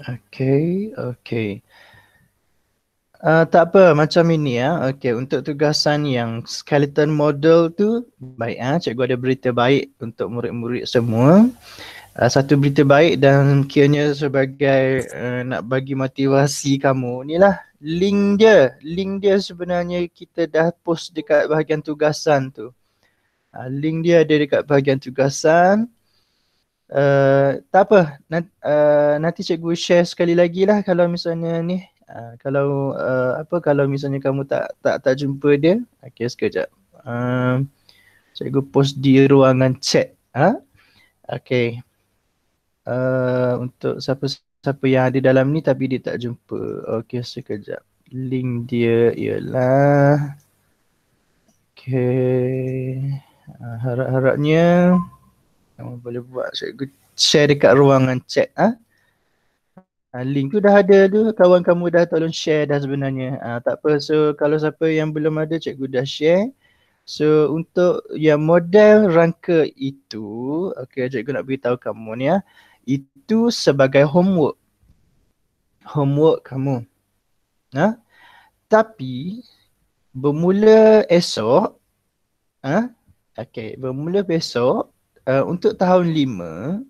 Okey, okey. Tak apa, macam ini ya. Okey, untuk tugasan yang skeleton model tu, baik cikgu ada berita baik untuk murid-murid semua. Satu berita baik dan kiranya sebagai nak bagi motivasi kamu, inilah link dia. Link dia sebenarnya kita dah post dekat bahagian tugasan tu. Link dia ada dekat bahagian tugasan. Tak apa, nanti cikgu share sekali lagi lah kalau misalnya ni. Kalau misalnya kamu tak jumpa dia. Okey, sekejap. Cikgu post di ruangan chat. Okey. Untuk siapa yang ada dalam ni tapi dia tak jumpa. Okey, sekejap. Link dia ialah okey. Harap-harapnya kamu boleh buat cikgu share dekat ruangan chat. Link tu dah ada tu, kawan kamu dah tolong share dah sebenarnya. Tak apa, so kalau siapa yang belum ada cikgu dah share. So untuk yang model rangka itu, okey cikgu nak beritahu kamu ni itu sebagai homework. Homework kamu. Tapi bermula esok, okey, bermula besok untuk tahun 5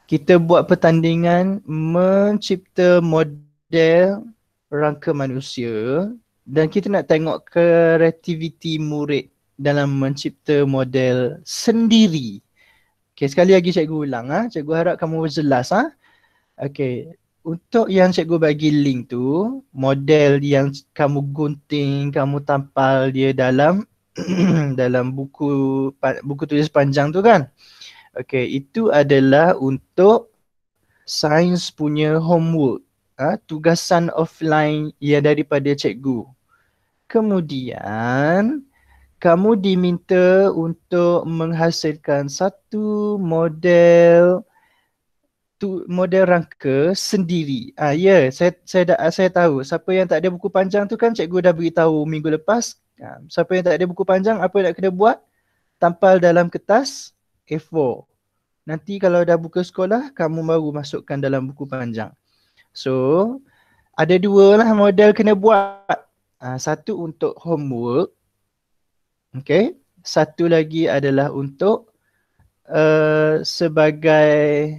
kita buat pertandingan mencipta model rangka manusia dan kita nak tengok kreativiti murid dalam mencipta model sendiri. Okey, sekali lagi cikgu ulang cikgu harap kamu jelas Okey, untuk yang cikgu bagi link tu, model yang kamu gunting, kamu tampal dia dalam dalam buku tulis panjang tu kan. Okey, itu adalah untuk sains punya homework, tugasan offline yang daripada cikgu. Kemudian kamu diminta untuk menghasilkan satu model model rangka sendiri. Ya, saya tahu. Siapa yang tak ada buku panjang tu kan cikgu dah beritahu minggu lepas. Siapa yang tak ada buku panjang, apa yang nak kena buat? Tampal dalam kertas A4. Nanti kalau dah buka sekolah, kamu baru masukkan dalam buku panjang. So, ada dua lah model kena buat. Satu untuk homework. Okay. Satu lagi adalah untuk sebagai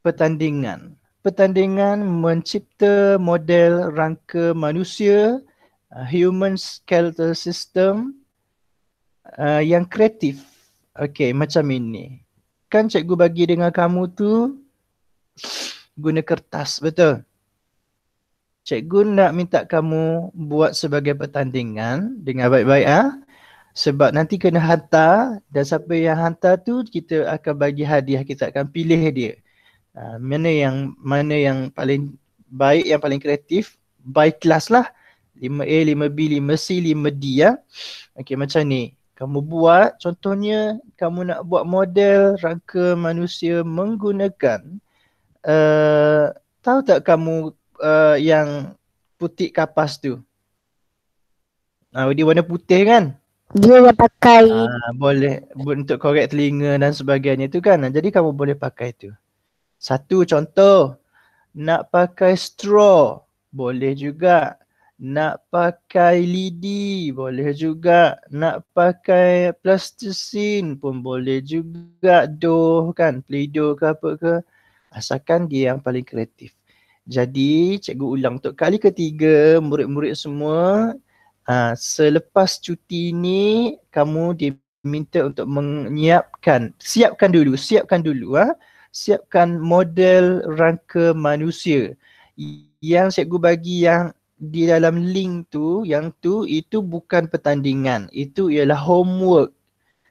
pertandingan. Pertandingan mencipta model rangka manusia, human skeletal system yang kreatif. Okay, macam ini. Kan cikgu bagi dengan kamu tu guna kertas, betul? Cikgu nak minta kamu buat sebagai pertandingan dengan baik-baik sebab nanti kena hantar dan siapa yang hantar tu kita akan bagi hadiah, kita akan pilih dia. Mana yang paling baik, yang paling kreatif, by class lah. 5A, 5B, 5C, 5D Okey, macam ni. Kamu buat, contohnya kamu nak buat model rangka manusia menggunakan tahu tak kamu yang putih kapas tu? Dia warna putih kan? Dia yang pakai boleh untuk korek telinga dan sebagainya tu kan. Jadi kamu boleh pakai tu. Satu contoh, nak pakai straw, boleh juga. Nak pakai lidi, boleh juga. Nak pakai plasticine pun boleh juga. Dough kan, play-doh ke apa ke. Asalkan dia yang paling kreatif. Jadi cikgu ulang untuk kali ketiga, murid-murid semua, selepas cuti ni kamu diminta untuk siapkan dulu siapkan model rangka manusia. Yang cikgu bagi yang di dalam link tu, itu bukan pertandingan, itu ialah homework.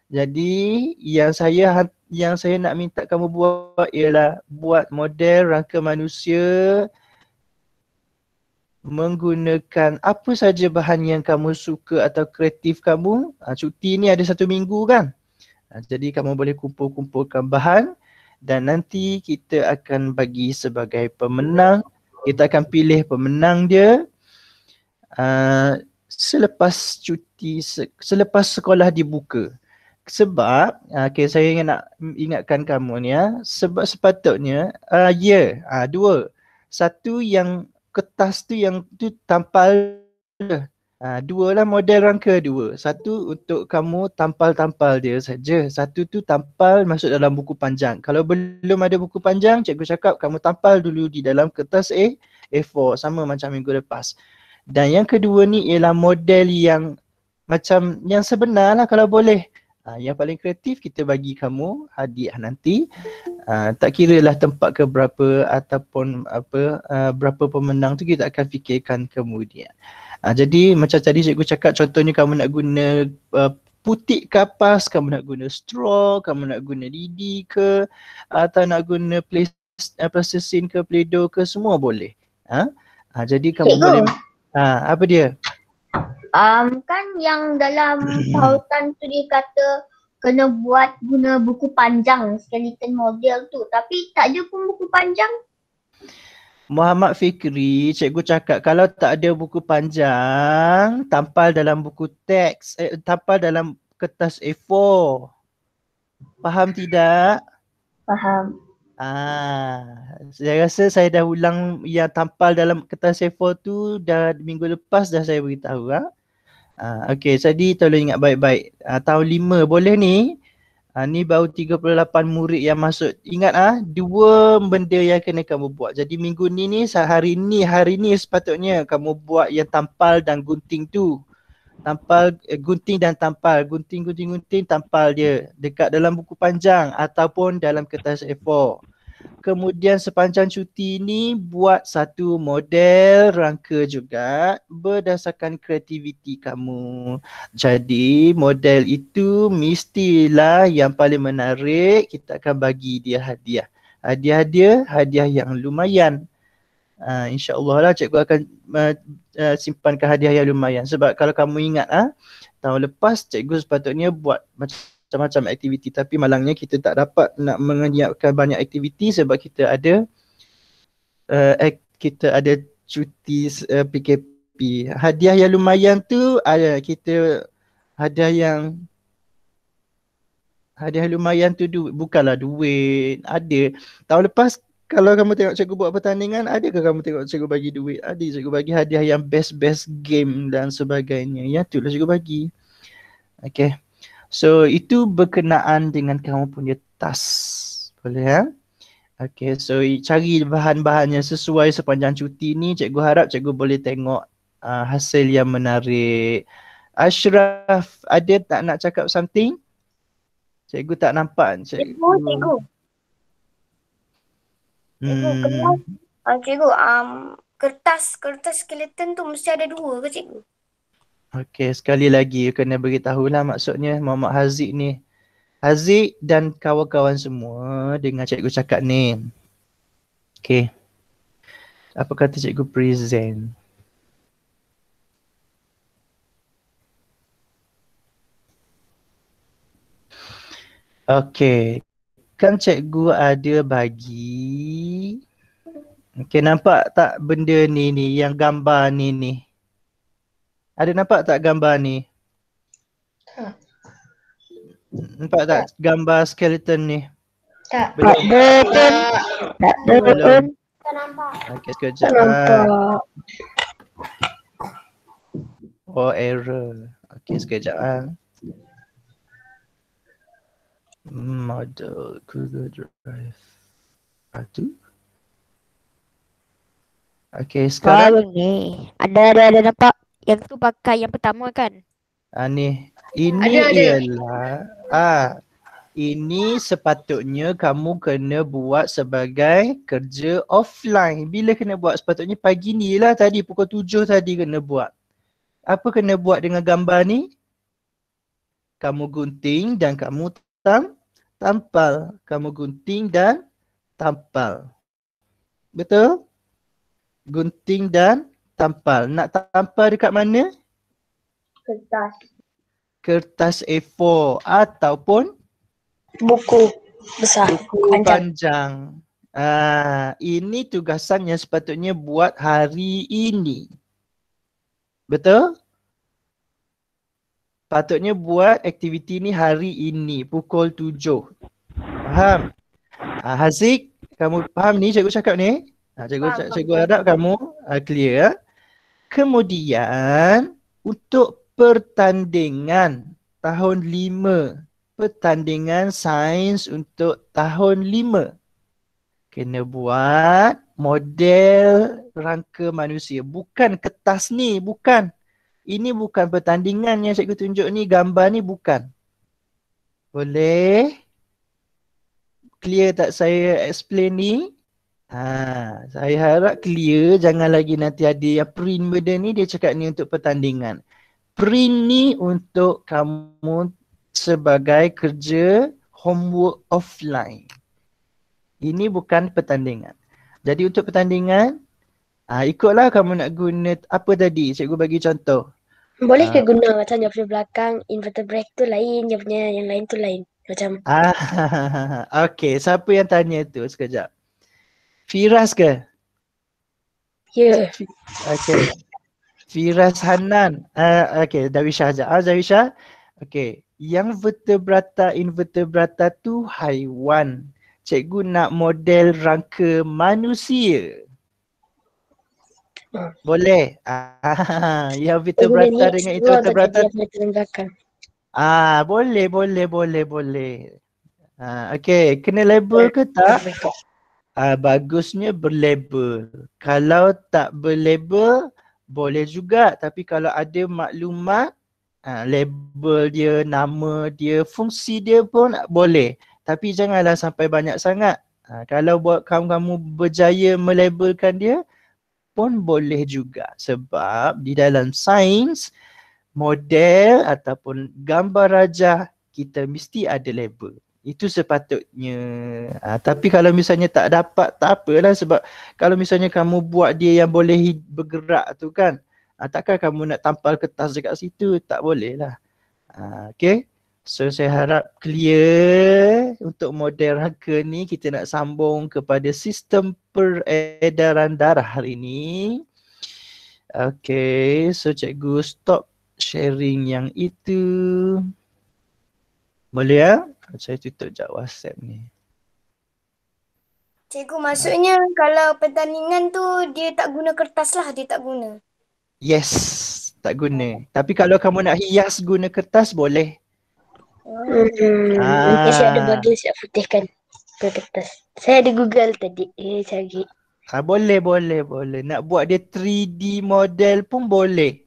Jadi yang saya nak minta kamu buat ialah buat model rangka manusia menggunakan apa saja bahan yang kamu suka atau kreatif kamu. Cuti ni ada 1 minggu kan. Jadi kamu boleh kumpul-kumpulkan bahan dan nanti kita akan bagi sebagai pemenang. Kita akan pilih pemenang dia selepas sekolah dibuka. Sebab, okay, saya nak ingatkan kamu ni ya. Sebab sepatutnya, dua. Satu yang kertas tu yang tu tampal dia. Dua lah model rangka dua. Satu untuk kamu tampal-tampal dia saja. Satu tu tampal masuk dalam buku panjang. Kalau belum ada buku panjang, cikgu cakap kamu tampal dulu di dalam kertas A4 sama macam minggu lepas. Dan yang kedua ni ialah model yang macam yang sebenar lah kalau boleh. Yang paling kreatif kita bagi kamu hadiah nanti. Tak kira lah tempat ke berapa ataupun berapa pemenang tu kita akan fikirkan kemudian. Jadi macam tadi cikgu cakap, contohnya kamu nak guna putik kapas, kamu nak guna straw, kamu nak guna lidi ke, atau nak guna plasticine ke, play-doh ke, semua boleh. Jadi kamu boleh, apa dia? Kan yang dalam tautan tu dia kata kena buat guna buku panjang skeleton model tu, tapi tak ada pun buku panjang. Muhammad Fikri, cikgu cakap kalau tak ada buku panjang, tampal dalam buku teks, tampal dalam kertas A4. Faham tidak? Faham. Saya rasa saya dah ulang yang tampal dalam kertas A4 tu dah minggu lepas dah saya beritahu. Okey, jadi tolong ingat baik-baik. Tahun 5 boleh ni. Ni baru 38 murid yang masuk. Ingat dua benda yang kena kamu buat. Jadi minggu ni hari ni sepatutnya kamu buat yang tampal dan gunting tu. Tampal, gunting dan tampal. Gunting, tampal dia dekat dalam buku panjang ataupun dalam kertas A4. Kemudian sepanjang cuti ni buat satu model rangka juga berdasarkan kreativiti kamu. Jadi model itu mestilah yang paling menarik, kita akan bagi dia hadiah. Hadiah yang lumayan. InsyaAllah lah cikgu akan simpankan hadiah yang lumayan. Sebab kalau kamu ingat tahun lepas cikgu sepatutnya buat macam-macam aktiviti, tapi malangnya kita tak dapat nak menyiapkan banyak aktiviti sebab kita ada cuti PKP. Hadiah yang lumayan tu kita hadiah lumayan tu bukanlah duit. Ada. Tahun lepas kalau kamu tengok cikgu buat pertandingan, adakah kamu tengok cikgu bagi duit? Ada, cikgu bagi hadiah yang best game dan sebagainya. Yang tu lah cikgu bagi. Okay. So itu berkenaan dengan kamu punya tas. Boleh Okay, so cari bahan-bahan yang sesuai sepanjang cuti ni. Cikgu harap cikgu boleh tengok hasil yang menarik. Ashraf, ada tak nak cakap something? Cikgu tak nampak. Cikgu. Cikgu, kertas skeleton tu mesti ada dua ke cikgu? Okay, sekali lagi kena beritahulah maksudnya Muhammad Haziq ni. Haziq dan kawan-kawan semua dengar cikgu cakap ni. Okay. Apa kata cikgu present? Okay. Kan cikgu ada bagi. Okay, nampak tak benda ni yang gambar ni? Ada nampak tak gambar ni? Nampak tak gambar skeleton ni? Tak. Belum. Tak nampak. Okay, sekejap. Oh, error. Okay, sekejap. Model Google Drive. Itu. Okay, sekarang ni. Ada nampak yang tu pakai yang pertama kan? Ni. Ini ialah ini sepatutnya kamu kena buat sebagai kerja offline. Bila kena buat? Sepatutnya pagi ni lah tadi, pukul 7 tadi kena buat. Apa kena buat dengan gambar ni? Kamu gunting dan kamu tampal. Kamu gunting dan tampal. Betul? Gunting dan tampal. Nak tampal dekat mana? Kertas A4 ataupun buku besar. Buku panjang. Ini tugasan yang sepatutnya buat hari ini. Betul? patutnya buat aktiviti ni hari ini pukul 7. Faham? Haziq, kamu faham ni cikgu cakap ni? Cikgu harap kamu clear ya. Kemudian untuk pertandingan tahun 5, pertandingan sains untuk tahun 5, kena buat model rangka manusia. Bukan kertas ni, bukan. Ini bukan pertandingan yang cikgu tunjuk ni, gambar ni bukan. Boleh? Clear tak saya explain ni? Saya harap clear, jangan lagi nanti ada yang print benda ni, dia cakap ni untuk pertandingan. Print ni untuk kamu sebagai kerja homework offline. Ini bukan pertandingan. Jadi untuk pertandingan, ikutlah kamu nak guna apa tadi, cikgu bagi contoh. Boleh ke guna macam dia punya belakang invertebrate tu lain, dia punya yang lain tu lain. Macam Okey, siapa yang tanya tu sekejap? Firas ke? ya. Okey. Firas Hanan. Okey, Darwisha aja. Darwisha. Okey, yang vertebrata invertebrata tu haiwan. Cikgu nak model rangka manusia. Boleh? Yang vertebrata dengan invertebrata. Belakang. Boleh. Okey, kena label ke tak? Bagusnya berlabel. Kalau tak berlabel, boleh juga. Tapi kalau ada maklumat, label dia, nama dia, fungsi dia pun boleh. Tapi janganlah sampai banyak sangat. Kalau buat kamu berjaya melabelkan dia, pun boleh juga. Sebab di dalam sains, model ataupun gambar rajah, kita mesti ada label. Itu sepatutnya. Tapi kalau misalnya tak dapat, tak apalah. Sebab kalau misalnya kamu buat dia yang boleh bergerak tu kan, takkan kamu nak tampal kertas dekat situ? Tak boleh lah. Okay. So saya harap clear untuk model rangka ni. Kita nak sambung kepada sistem peredaran darah hari ni. Okay. So cikgu stop sharing yang itu. Boleh ya? Saya tutup sekejap WhatsApp ni. Cikgu, maksudnya kalau pertandingan tu dia tak guna kertas lah, dia tak guna. Yes, tak guna. Tapi kalau kamu nak hias guna kertas, boleh. Nanti saya ada bagi siap putihkan ke kertas. Saya ada Google tadi, cari. Boleh. Nak buat dia 3D model pun boleh.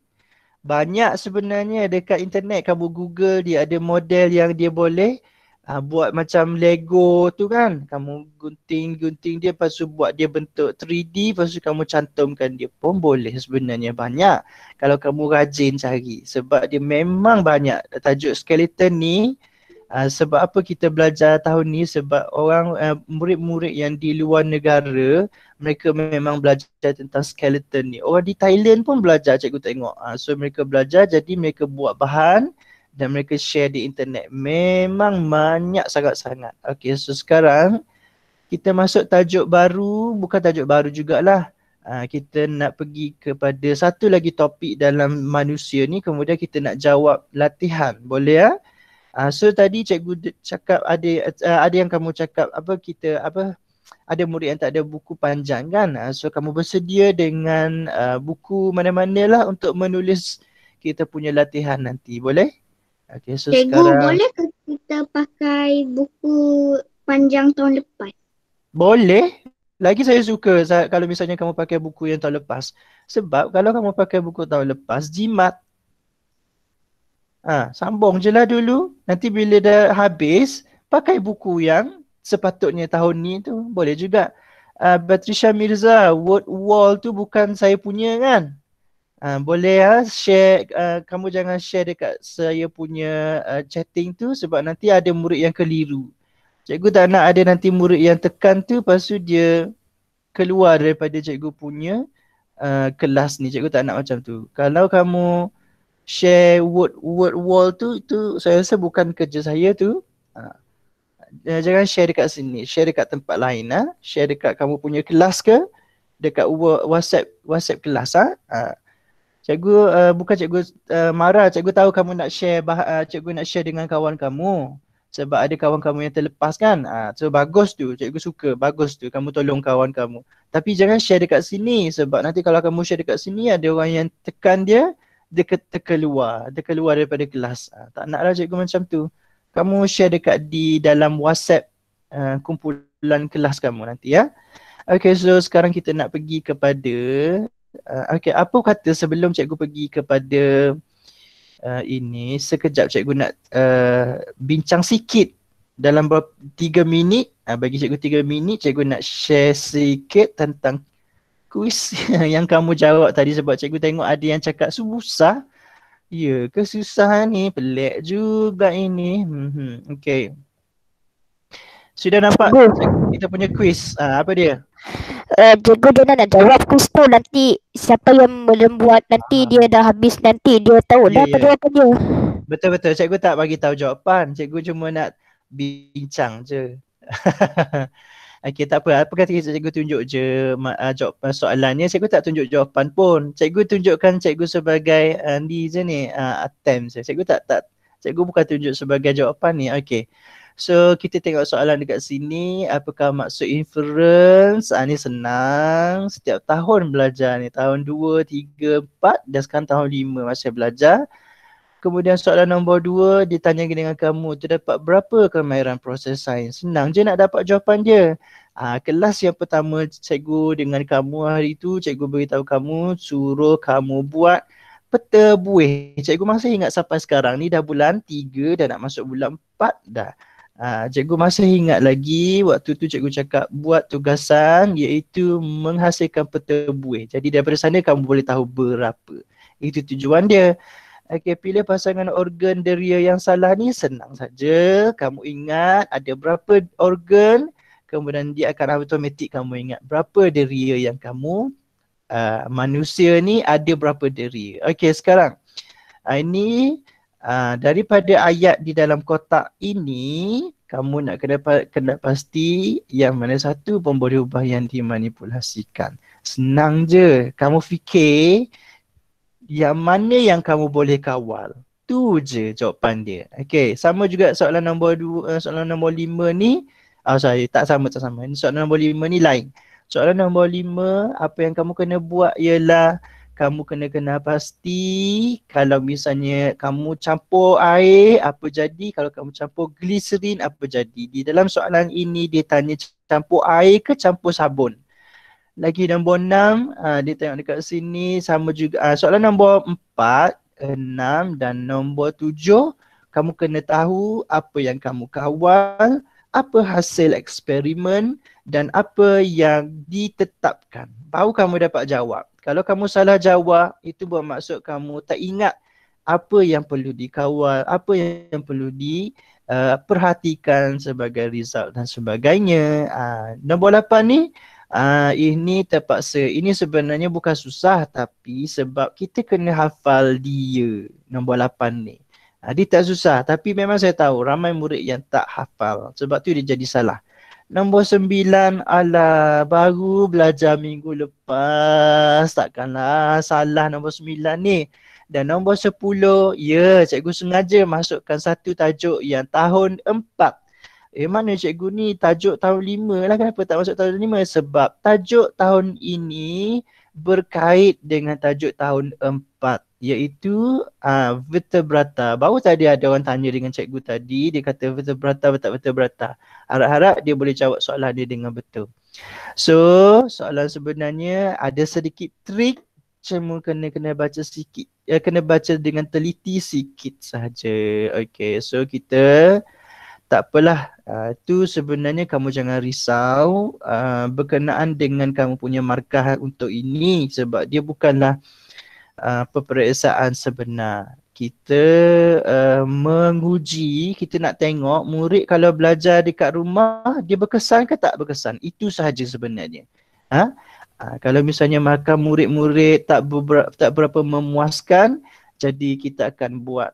Banyak sebenarnya dekat internet, kamu Google dia ada model yang dia boleh buat macam Lego tu kan. Kamu gunting dia, lepas tu buat dia bentuk 3D, lepas tu kamu cantumkan dia pun boleh sebenarnya. Banyak kalau kamu rajin cari. Sebab dia memang banyak tajuk skeleton ni. Sebab apa kita belajar tahun ni? Sebab orang murid-murid yang di luar negara, mereka memang belajar tentang skeleton ni. Orang di Thailand pun belajar, cikgu tengok. So mereka belajar, jadi mereka buat bahan dan mereka share di internet. Memang banyak sangat-sangat. Okay, so sekarang kita masuk tajuk baru. Bukan tajuk baru jugalah. Kita nak pergi kepada satu lagi topik dalam manusia ni. Kemudian kita nak jawab latihan. Boleh ya? So tadi cikgu cakap ada yang kamu cakap ada murid yang tak ada buku panjang kan. So kamu bersedia dengan buku mana-mana lah untuk menulis kita punya latihan nanti. Boleh? Okay, so Cikgu, sekarang boleh ke kita pakai buku panjang tahun lepas? boleh. Lagi saya suka kalau misalnya kamu pakai buku yang tahun lepas. Sebab kalau kamu pakai buku tahun lepas, jimat. Sambung je lah dulu. Nanti bila dah habis, pakai buku yang sepatutnya tahun ni tu. Boleh juga. Batrisha Mirza, word wall tu bukan saya punya kan? Boleh share. Kamu jangan share dekat saya punya chatting tu sebab nanti ada murid yang keliru. Cikgu tak nak ada nanti murid yang tekan tu, lepas tu dia keluar daripada cikgu punya kelas ni. Cikgu tak nak macam tu. Kalau kamu share word wall tu saya rasa bukan kerja saya tu. Jangan share dekat sini, share dekat tempat lain. Share dekat kamu punya kelas ke, dekat WhatsApp kelas. Cikgu bukan cikgu marah, cikgu tahu kamu nak share cikgu nak share dengan kawan kamu. Sebab ada kawan kamu yang terlepas kan. So bagus tu, cikgu suka, bagus tu kamu tolong kawan kamu. Tapi jangan share dekat sini sebab nanti kalau kamu share dekat sini ada orang yang tekan dia terkeluar daripada kelas. Tak naklah cikgu macam tu. Kamu share dekat di dalam WhatsApp kumpulan kelas kamu nanti ya. Okay, so sekarang kita nak pergi kepada okay, apa kata sebelum cikgu pergi kepada ini, sekejap cikgu nak bincang sikit dalam 3 minit. Bagi cikgu 3 minit, cikgu nak share sikit tentang kuis yang kamu jawab tadi sebab cikgu tengok ada yang cakap susah. Ya ke susah ni? Pelik juga ini. Okay. Sudah nampak kita punya kuis. Apa dia? Cikgu dia nak jawab kuis tu, nanti siapa yang membuat nanti dia dah habis nanti dia tahu dah apa dia. Betul-betul. Cikgu tak bagi tahu jawapan. Cikgu cuma nak bincang je. Okey, tak apa. Apa kata cikgu tunjuk je jawapan soalannya. Cikgu tak tunjuk jawapan pun. Cikgu tunjukkan cikgu sebagai ni je ni, attempt je. Cikgu tak. Cikgu bukan tunjuk sebagai jawapan ni. Okey. So kita tengok soalan dekat sini. Apakah maksud inference? Ni senang. Setiap tahun belajar ni. Tahun 2, 3, 4 dan sekarang tahun 5 masih belajar. Kemudian soalan nombor 2 ditanya dengan kamu, terdapat berapa kemahiran proses sains? Senang je nak dapat jawapan dia. Kelas yang pertama cikgu dengan kamu hari tu, cikgu beritahu kamu, suruh kamu buat peta buih. Cikgu masih ingat sampai sekarang ni dah bulan 3 dah nak masuk bulan 4 dah. Cikgu masih ingat lagi waktu tu cikgu cakap buat tugasan iaitu menghasilkan peta buih. Jadi daripada sana kamu boleh tahu berapa. Itu tujuan dia. Okey, pilih pasangan organ deria yang salah ni senang saja. Kamu ingat ada berapa organ, kemudian dia akan automatik kamu ingat berapa deria yang kamu manusia ni ada berapa deria. Okey, sekarang ini daripada ayat di dalam kotak ini, kamu nak kena pasti yang mana satu pun boleh ubah yang dimanipulasikan. Senang je. Kamu fikir yang mana yang kamu boleh kawal. Tu je jawapan dia. Okey, sama juga soalan nombor 2, soalan nombor 5 ni. Tak sama. Ini soalan nombor 5 ni lain. Soalan nombor 5, apa yang kamu kena buat ialah kamu kena pasti kalau misalnya kamu campur air, apa jadi? Kalau kamu campur gliserin, apa jadi? Di dalam soalan ini dia tanya campur air ke campur sabun. Lagi nombor 6, dia tengok dekat sini sama juga. Soalan nombor 4, 6 dan nombor 7, kamu kena tahu apa yang kamu kawal, apa hasil eksperimen dan apa yang ditetapkan. Baru kamu dapat jawab. Kalau kamu salah jawab, itu bermaksud kamu tak ingat apa yang perlu dikawal, apa yang perlu diperhatikan sebagai result dan sebagainya. Nombor 8 ni, ini terpaksa. Ini sebenarnya bukan susah tapi sebab kita kena hafal dia. Nombor 8 ni. Dia tak susah tapi memang saya tahu ramai murid yang tak hafal. Sebab tu dia jadi salah. Nombor 9, alah baru belajar minggu lepas. Takkanlah salah nombor 9 ni. Dan nombor 10, ya cikgu sengaja masukkan satu tajuk yang tahun 4. Mana cikgu ni tajuk tahun 5 lah, kenapa tak masuk tahun 5? Sebab tajuk tahun ini berkait dengan tajuk tahun 4 iaitu vertebrata. Baru tadi ada orang tanya dengan cikgu tadi, dia kata vertebrata. Harap-harap dia boleh jawab soalan dia dengan betul. So soalan sebenarnya ada sedikit trik, cuma kena baca sikit, kena baca dengan teliti sikit saja. Okay, so kita tak apalah, itu sebenarnya kamu jangan risau berkenaan dengan kamu punya markah untuk ini sebab dia bukanlah peperiksaan sebenar. Kita menguji, kita nak tengok murid kalau belajar dekat rumah dia berkesan ke tak berkesan. Itu sahaja sebenarnya. Kalau misalnya markah murid-murid tak berapa memuaskan, jadi kita akan buat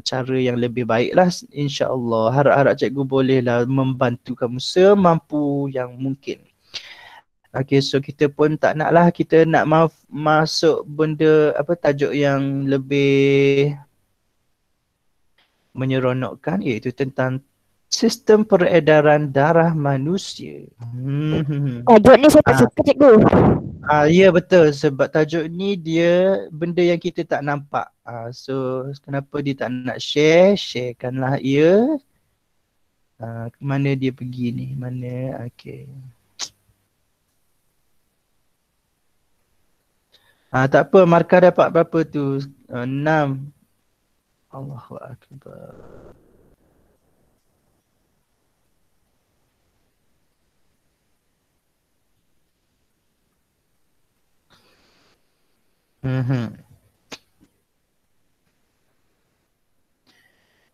cara yang lebih baiklah, insya-Allah. Harap-harap cikgu bolehlah membantu kamu semampu yang mungkin. Okay, so kita pun tak nak lah, kita nak masuk benda apa tajuk yang lebih menyeronokkan, iaitu tentang sistem peredaran darah manusia. Tajuk ni saya tak suka cikgu. Ya betul, sebab tajuk ni dia benda yang kita tak nampak. So kenapa dia tak nak share, sharekanlah ia. Ke mana dia pergi ni? Mana? Okay. Tak apa, markah dapat berapa tu? 6. Allahu Akbar.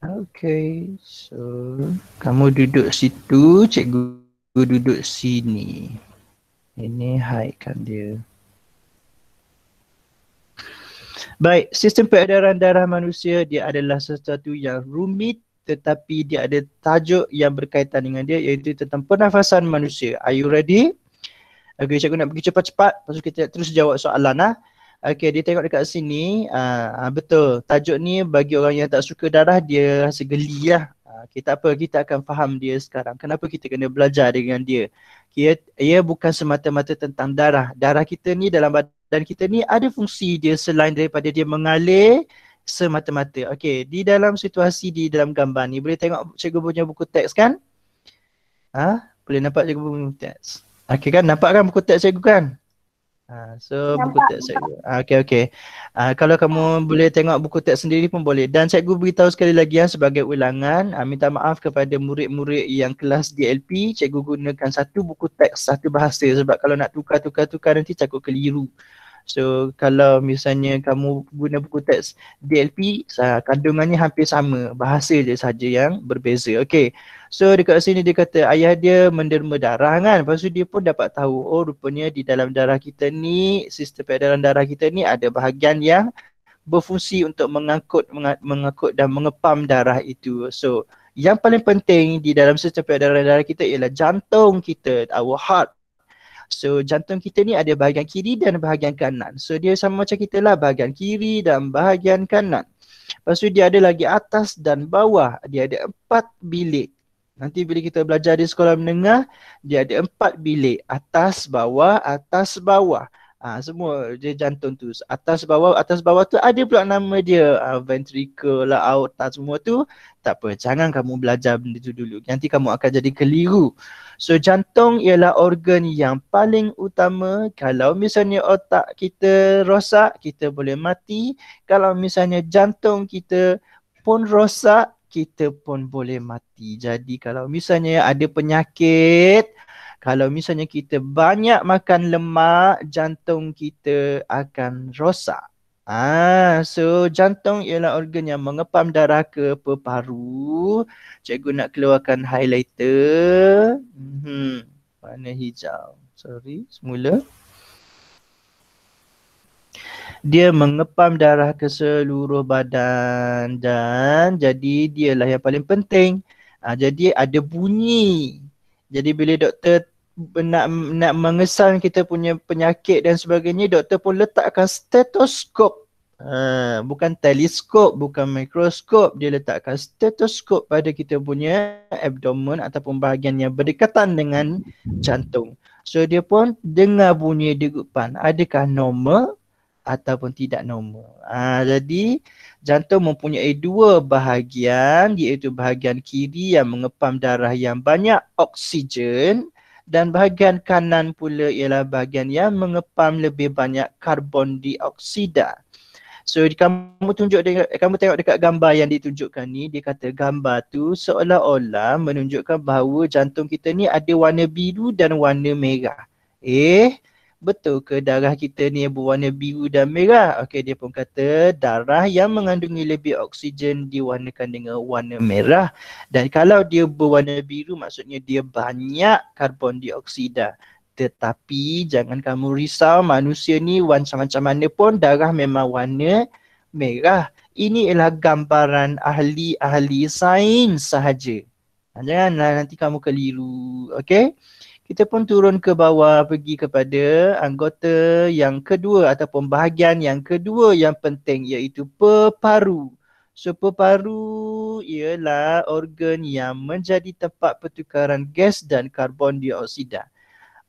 Okay, so kamu duduk situ, cikgu duduk sini. Ini hidekan dia. Baik, sistem peredaran darah manusia dia adalah sesuatu yang rumit tetapi dia ada tajuk yang berkaitan dengan dia, iaitu tentang pernafasan manusia. Are you ready? Okay, cikgu nak pergi cepat-cepat, lepas tu kita terus jawab soalan . Okay, dia tengok dekat sini. Betul, tajuk ni bagi orang yang tak suka darah dia rasa geli lah. Okay, tak apa, kita akan faham dia sekarang. Kenapa kita kena belajar dengan dia. Ia bukan semata-mata tentang darah. Darah kita ni dalam badan kita ni ada fungsi dia selain daripada dia mengalir semata-mata. Okay, di dalam situasi di dalam gambar ni, boleh tengok cikgu punya buku teks kan? Boleh nampak cikgu punya buku teks? Okay kan, nampak kan buku teks cikgu kan? So buku teks cikgu. Okay. Kalau kamu boleh tengok buku teks sendiri pun boleh. Dan cikgu beritahu sekali lagi sebagai ulangan, minta maaf kepada murid-murid yang kelas DLP, cikgu gunakan satu buku teks, satu bahasa, sebab kalau nak tukar nanti takut keliru. So kalau misalnya kamu guna buku teks DLP, kandungannya hampir sama, bahasa je saja yang berbeza. Okay, so dekat sini dia kata ayah dia menderma darah kan. Lepas tu dia pun dapat tahu, oh rupanya di dalam darah kita ni, sistem peredaran darah kita ni ada bahagian yang berfungsi untuk mengangkut dan mengepam darah itu. So yang paling penting di dalam sistem peredaran darah kita ialah jantung kita, our heart. So jantung kita ni ada bahagian kiri dan bahagian kanan. So dia sama macam kita lah, bahagian kiri dan bahagian kanan. Lepas tu dia ada lagi atas dan bawah. Dia ada 4 bilik. Nanti bila kita belajar di sekolah menengah, dia ada 4 bilik. Atas, bawah, atas, bawah. Semua dia jantung tu. Atas bawah tu ada pula nama dia. Ventricle lah, aorta, semua tu. Tak apa, jangan kamu belajar benda tu dulu. Nanti kamu akan jadi keliru. So jantung ialah organ yang paling utama. Kalau misalnya otak kita rosak, kita boleh mati. Kalau misalnya jantung kita pun rosak, kita pun boleh mati. Jadi kalau misalnya ada penyakit, kalau misalnya kita banyak makan lemak, jantung kita akan rosak. So jantung ialah organ yang mengepam darah ke paru. Cikgu nak keluarkan highlighter. Warna hijau. Sorry, semula. Dia mengepam darah ke seluruh badan dan jadi dialah yang paling penting. Jadi ada bunyi. Jadi bila doktor nak mengesan kita punya penyakit dan sebagainya, doktor pun letakkan stetoskop. Bukan teleskop, bukan mikroskop. Dia letakkan stetoskop pada kita punya abdomen ataupun bahagian yang berdekatan dengan jantung. So dia pun dengar bunyi degupan. Adakah normal ataupun tidak normal. Jadi jantung mempunyai 2 bahagian, iaitu bahagian kiri yang mengepam darah yang banyak oksigen dan bahagian kanan pula ialah bahagian yang mengepam lebih banyak karbon dioksida. So kamu tengok dekat gambar yang ditunjukkan ni, dia kata gambar tu seolah-olah menunjukkan bahawa jantung kita ni ada warna biru dan warna merah. Betul ke darah kita ni berwarna biru dan merah? Okey, dia pun kata darah yang mengandungi lebih oksigen diwarnakan dengan warna merah. Dan kalau dia berwarna biru maksudnya dia banyak karbon dioksida. Tetapi jangan kamu risau, manusia ni macam mana pun darah memang warna merah. Ini ialah gambaran ahli-ahli sains sahaja. Janganlah nanti kamu keliru. Okey? kita pun turun ke bawah pergi kepada anggota yang kedua ataupun bahagian yang kedua yang penting, iaitu peparu. So peparu ialah organ yang menjadi tempat pertukaran gas dan karbon dioksida.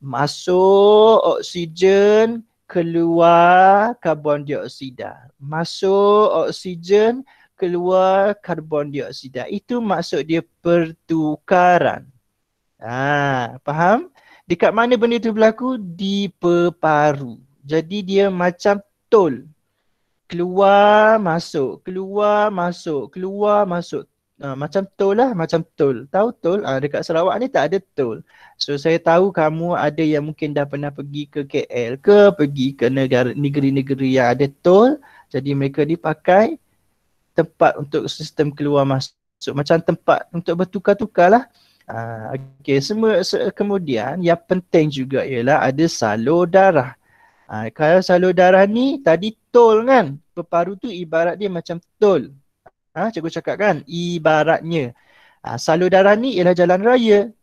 Masuk oksigen, keluar karbon dioksida. Masuk oksigen, keluar karbon dioksida. Itu maksud dia pertukaran. Faham? Dekat mana benda itu berlaku? Di peparu. Jadi dia macam tol. Keluar, masuk. Keluar, masuk. Keluar, masuk. Macam tol lah. Macam tol. Tahu tol? Dekat Sarawak ni tak ada tol. So saya tahu kamu ada yang mungkin dah pernah pergi ke KL ke, pergi ke negeri-negeri yang ada tol. Jadi mereka dipakai tempat untuk sistem keluar masuk. Macam tempat untuk bertukar-tukar lah. Okey, kemudian yang penting juga ialah ada salur darah. Kalau salur darah ni tadi tol kan, peparu tu ibarat dia macam tol. Cikgu cakap kan, ibaratnya. Salur darah ni ialah jalan raya.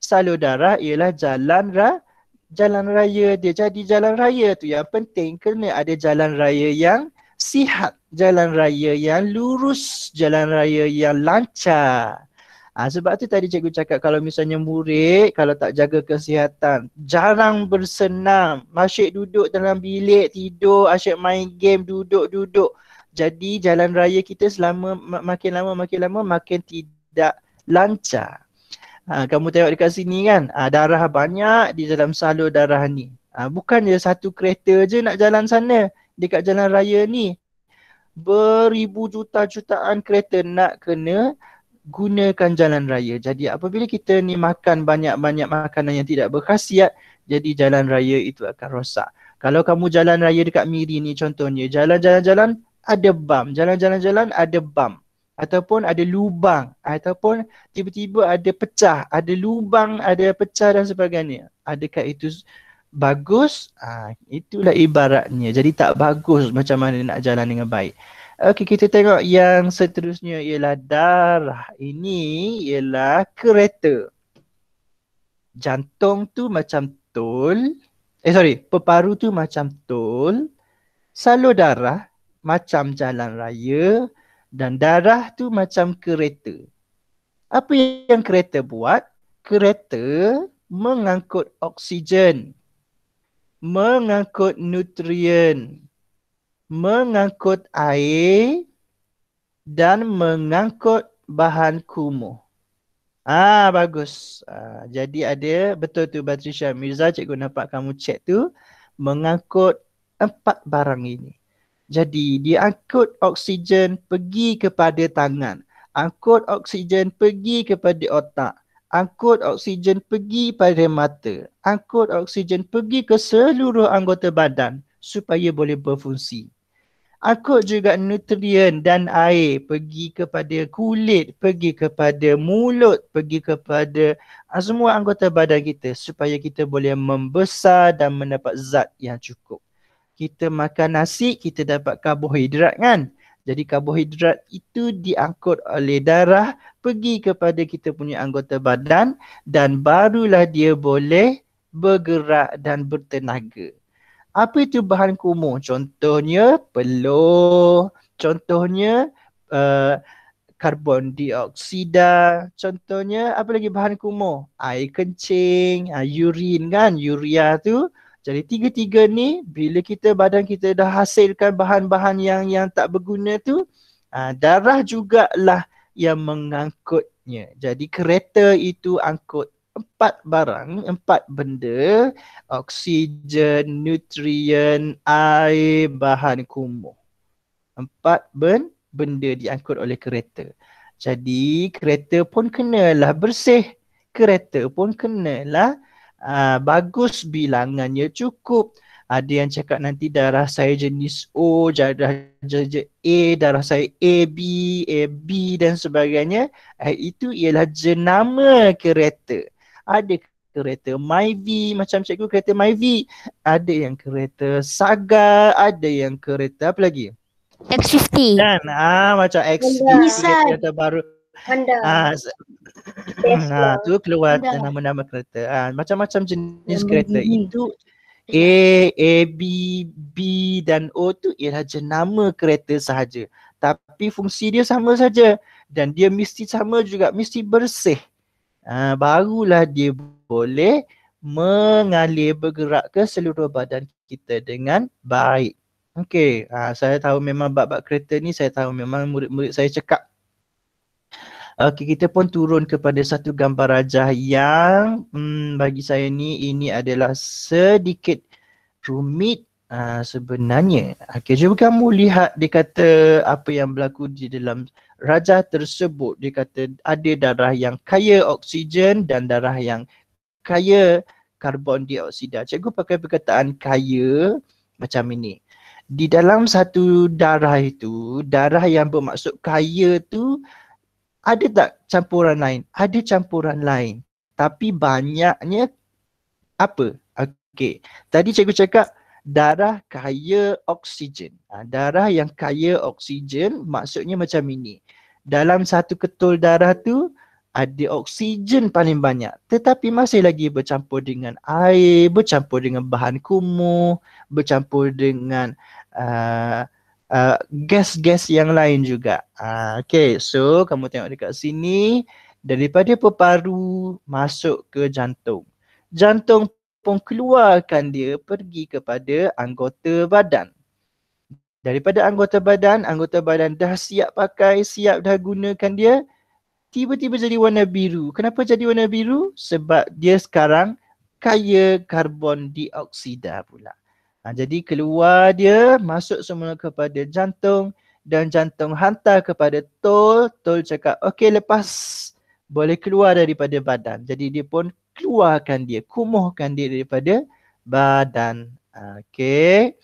Salur darah ialah jalan raya dia. Jadi jalan raya tu yang penting kena ada jalan raya yang sihat, jalan raya yang lurus, jalan raya yang lancar. Sebab tu tadi cikgu cakap kalau misalnya murid kalau tak jaga kesihatan, jarang bersenam, asyik duduk dalam bilik tidur, asyik main game, duduk-duduk. Jadi jalan raya kita selama makin lama makin tidak lancar. Kamu tengok dekat sini kan, darah banyak di dalam salur darah ni. Bukan dia satu kereta je nak jalan sana. Dekat jalan raya ni beribu jutaan kereta nak kena gunakan jalan raya. Jadi apabila kita ni makan banyak-banyak makanan yang tidak berkhasiat, jadi jalan raya itu akan rosak. Kalau kamu jalan raya dekat Miri ni contohnya, jalan-jalan ada bam, jalan-jalan ada bam ataupun ada lubang ataupun tiba-tiba ada pecah, ada lubang, ada pecah dan sebagainya. Adakah itu bagus? Itulah ibaratnya. Jadi tak bagus macam mana nak jalan dengan baik. Okey, kita tengok yang seterusnya ialah darah. Ini ialah kereta. Jantung tu macam tol. Peparu tu macam tol. Salur darah macam jalan raya. Dan darah tu macam kereta. Apa yang kereta buat? Kereta mengangkut oksigen, mengangkut nutrien, mengangkut air dan mengangkut bahan kumuh. Bagus. Jadi ada, betul tu Batrisha Mirza, cikgu nampak kamu cek tu, mengangkut 4 barang ini. Jadi dia angkut oksigen pergi kepada tangan, angkut oksigen pergi kepada otak, angkut oksigen pergi pada mata, angkut oksigen pergi ke seluruh anggota badan supaya boleh berfungsi. Angkut juga nutrien dan air pergi kepada kulit, pergi kepada mulut, pergi kepada semua anggota badan kita supaya kita boleh membesar dan mendapat zat yang cukup. Kita makan nasi, kita dapat karbohidrat kan? Jadi karbohidrat itu diangkut oleh darah pergi kepada kita punya anggota badan dan barulah dia boleh bergerak dan bertenaga. Apa itu bahan kumuh? Contohnya peluh, contohnya karbon dioksida, contohnya apa lagi bahan kumuh? Air kencing, urin kan, urea tu. Jadi tiga-tiga ni bila badan kita dah hasilkan bahan-bahan yang tak berguna tu, darah jugalah yang mengangkutnya. Jadi kereta itu angkut 4 barang, 4 benda, oksigen, nutrien, air, bahan kumuh. 4 benda diangkut oleh kereta. Jadi kereta pun kenalah bersih. Kereta pun kenalah bagus, bilangannya cukup. Ada yang cakap nanti darah saya jenis O, darah A, darah saya AB, AB dan sebagainya. Itu ialah jenama kereta. Ada kereta Myvi, macam cikgu kereta Myvi. Ada yang kereta Saga, ada yang kereta apa lagi? X50. Kan? Macam X50 kereta baru. Honda, Ah, Tesla. tu keluar Dah. nama-nama kereta. Macam-macam jenis kereta. Lamborghini. Itu B, B dan O tu ialah jenama kereta sahaja. Tapi fungsi dia sama saja. Dan dia mesti sama juga, mesti bersih. Barulah dia boleh mengalir bergerak ke seluruh badan kita dengan baik. Okey, saya tahu memang bab-bab kereta ni, saya tahu memang murid-murid saya cakap. Okey, kita pun turun kepada satu gambar rajah yang bagi saya ni ini adalah sedikit rumit sebenarnya. Okey, cuba kamu lihat dia kata apa yang berlaku di dalam rajah tersebut. Dia kata ada darah yang kaya oksigen dan darah yang kaya karbon dioksida. Cikgu pakai perkataan kaya macam ini. Di dalam satu darah itu, darah yang bermaksud kaya tu ada tak campuran lain? Ada campuran lain. Tapi banyaknya apa? Okey. Tadi cikgu cakap darah kaya oksigen. Darah yang kaya oksigen maksudnya macam ini. Dalam satu ketul darah tu ada oksigen paling banyak. Tetapi masih lagi bercampur dengan air, bercampur dengan bahan kumuh, bercampur dengan gas-gas yang lain juga. Okay, so kamu tengok dekat sini, daripada peparu masuk ke jantung. Jantung pun keluarkan dia pergi kepada anggota badan. Daripada anggota badan dah siap pakai, siap dah gunakan dia, tiba-tiba jadi warna biru. Kenapa jadi warna biru? Sebab dia sekarang kaya karbon dioksida pula. Jadi keluar dia, masuk semula kepada jantung dan jantung hantar kepada tol. Tol cakap, okey lepas, boleh keluar daripada badan. Jadi dia pun keluarkan dia, kumuhkan dia daripada badan. Okey.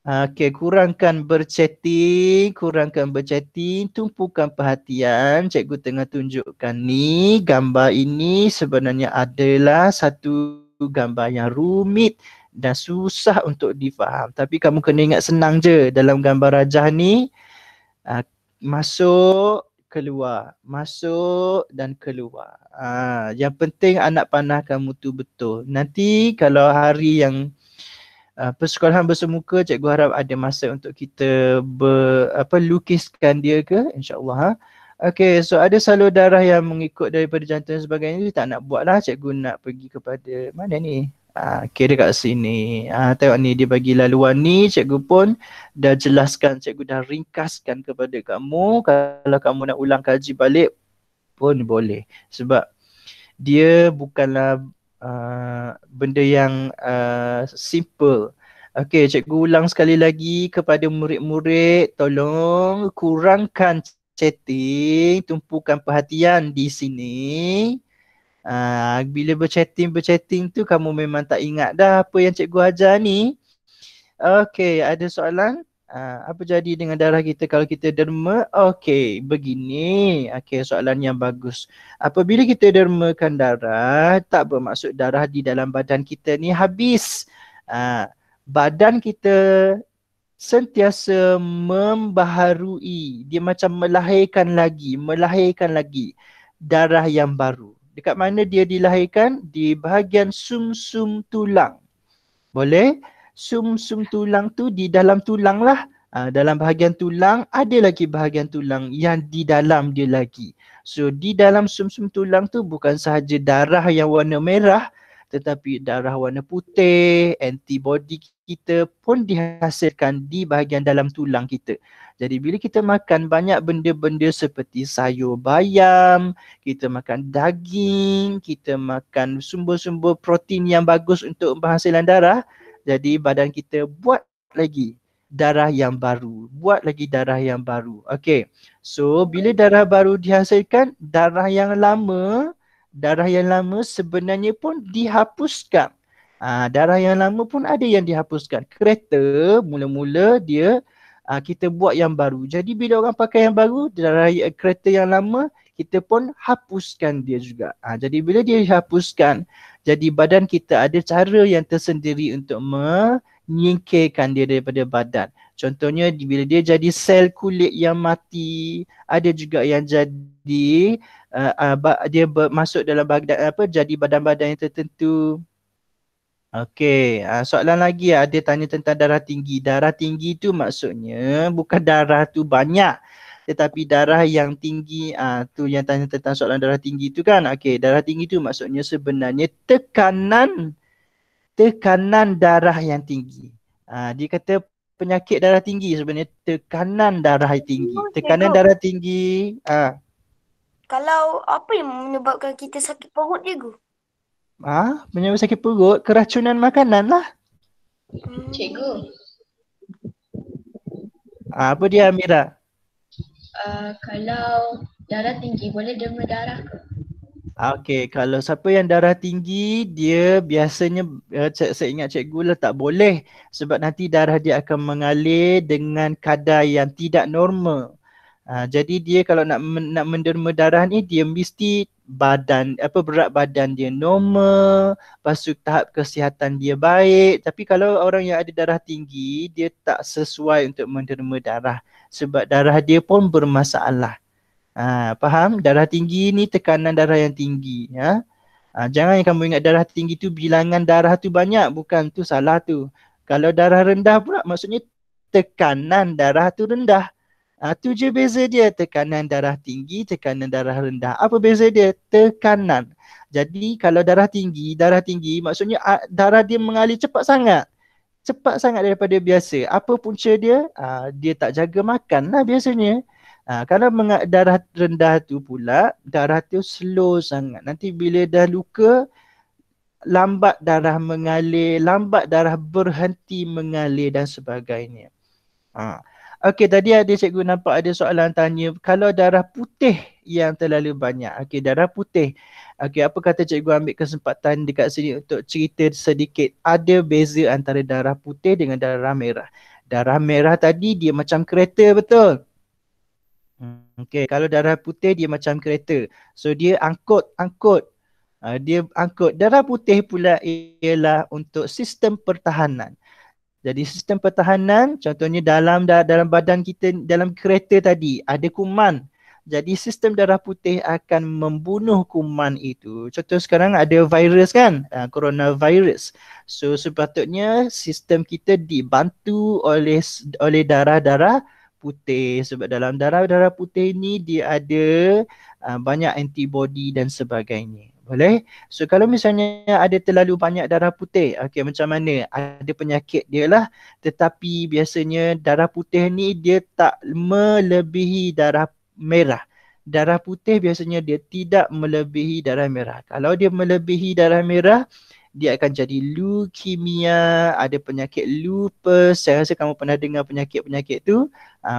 Okey, kurangkan berchatting, tumpukan perhatian. Cikgu tengah tunjukkan ni, gambar ini sebenarnya adalah satu gambar yang rumit dan susah untuk difaham. Tapi kamu kena ingat senang je dalam gambar rajah ni. Masuk, keluar. Masuk dan keluar. Yang penting anak panah kamu tu betul. Nanti kalau hari yang persekolahan bersemuka, cikgu harap ada masa untuk kita lukiskan dia ke, insyaAllah. Okey, so ada salur darah yang mengikut daripada jantung dan sebagainya. Tak nak buat lah, cikgu nak pergi kepada mana ni? Okay, dekat sini. Tengok ni, dia bagi laluan ni. Cikgu pun dah jelaskan, cikgu dah ringkaskan kepada kamu. Kalau kamu nak ulang kaji balik pun boleh. Sebab dia bukanlah benda yang simple. Okay, cikgu ulang sekali lagi kepada murid-murid. Tolong kurangkan chatting, tumpukan perhatian di sini. Bila berchatting tu kamu memang tak ingat dah apa yang cikgu ajar ni. Okey, ada soalan? Apa jadi dengan darah kita kalau kita derma? Okey, begini. Okey, soalan yang bagus. Apabila kita dermakan darah, tak bermaksud darah di dalam badan kita ni habis. Badan kita sentiasa membaharui. Dia macam melahirkan lagi darah yang baru. Dekat mana dia dilahirkan? Di bahagian sumsum tulang. Boleh? Sumsum tulang tu di dalam tulang lah. Dalam bahagian tulang, ada lagi bahagian tulang yang di dalam dia lagi. So di dalam sumsum tulang tu bukan sahaja darah yang warna merah, tetapi darah warna putih, antibody kita pun dihasilkan di bahagian dalam tulang kita. Jadi bila kita makan banyak benda-benda seperti sayur bayam, kita makan daging, kita makan sumber-sumber protein yang bagus untuk penghasilan darah, jadi badan kita buat lagi darah yang baru. Okey. So bila darah baru dihasilkan, darah yang lama sebenarnya pun dihapuskan. Darah yang lama pun ada yang dihapuskan. Kereta mula-mula dia kita buat yang baru. Jadi bila orang pakai yang baru, darah kereta yang lama kita pun hapuskan dia juga. Jadi bila dia dihapuskan, jadi badan kita ada cara yang tersendiri untuk nyingkirkan dia daripada badan. Contohnya bila dia jadi sel kulit yang mati, ada juga yang jadi dia masuk dalam badan jadi badan-badan yang tertentu. Okey, soalan lagi ada tanya tentang darah tinggi. Darah tinggi tu maksudnya bukan darah tu banyak, tetapi darah yang tinggi. Tu yang tanya tentang soalan darah tinggi tu kan. Okey, darah tinggi tu maksudnya sebenarnya tekanan darah yang tinggi. Dia kata penyakit darah tinggi sebenarnya tekanan darah tinggi. Tekanan darah tinggi. Kalau apa yang menyebabkan kita sakit perut, cikgu? Penyebab sakit perut, keracunan makanan lah. Cikgu, Apa dia Amira? kalau darah tinggi boleh derma darah ke? Okey, kalau siapa yang darah tinggi, dia biasanya saya ingat cikgu lah tak boleh sebab nanti darah dia akan mengalir dengan kadar yang tidak normal. Jadi dia kalau nak menderma darah ni dia mesti berat badan dia normal, lepas tu tahap kesihatan dia baik. Tapi kalau orang yang ada darah tinggi, dia tak sesuai untuk menderma darah sebab darah dia pun bermasalah. Faham? Darah tinggi ni tekanan darah yang tinggi. Jangan kamu ingat darah tinggi tu bilangan darah tu banyak. Bukan, tu salah tu. Kalau darah rendah pula maksudnya tekanan darah tu rendah. Tu je beza dia. Tekanan darah tinggi, tekanan darah rendah. Apa beza dia? Tekanan. Jadi kalau darah tinggi maksudnya darah dia mengalir cepat sangat. Cepat sangat daripada biasa. Apa punca dia? Dia tak jaga makan lah biasanya. Kalau darah rendah tu pula, darah tu slow sangat. Nanti bila dah luka, lambat darah mengalir, lambat darah berhenti mengalir dan sebagainya. Okey, tadi ada cikgu nampak ada soalan tanya, kalau darah putih yang terlalu banyak. Okey, darah putih. Okey, apa kata cikgu ambil kesempatan dekat sini untuk cerita sedikit. Ada beza antara darah putih dengan darah merah. Darah merah tadi dia macam kereta, betul? Okey, kalau darah putih dia macam kereta. So dia angkut. Dia angkut. Darah putih pula ialah untuk sistem pertahanan. Jadi sistem pertahanan contohnya dalam badan kita, dalam kereta tadi ada kuman. Jadi sistem darah putih akan membunuh kuman itu. Contoh sekarang ada virus kan, coronavirus. So sepatutnya sistem kita dibantu oleh darah-darah putih sebab dalam darah putih ni dia ada banyak antibody dan sebagainya. Boleh? So kalau misalnya ada terlalu banyak darah putih, okey, macam mana? Ada penyakit dia lah, tetapi biasanya darah putih ni dia tak melebihi darah merah. Darah putih biasanya dia tidak melebihi darah merah. Kalau dia melebihi darah merah, dia akan jadi leukemia, ada penyakit lupus. Saya rasa kamu pernah dengar penyakit-penyakit tu.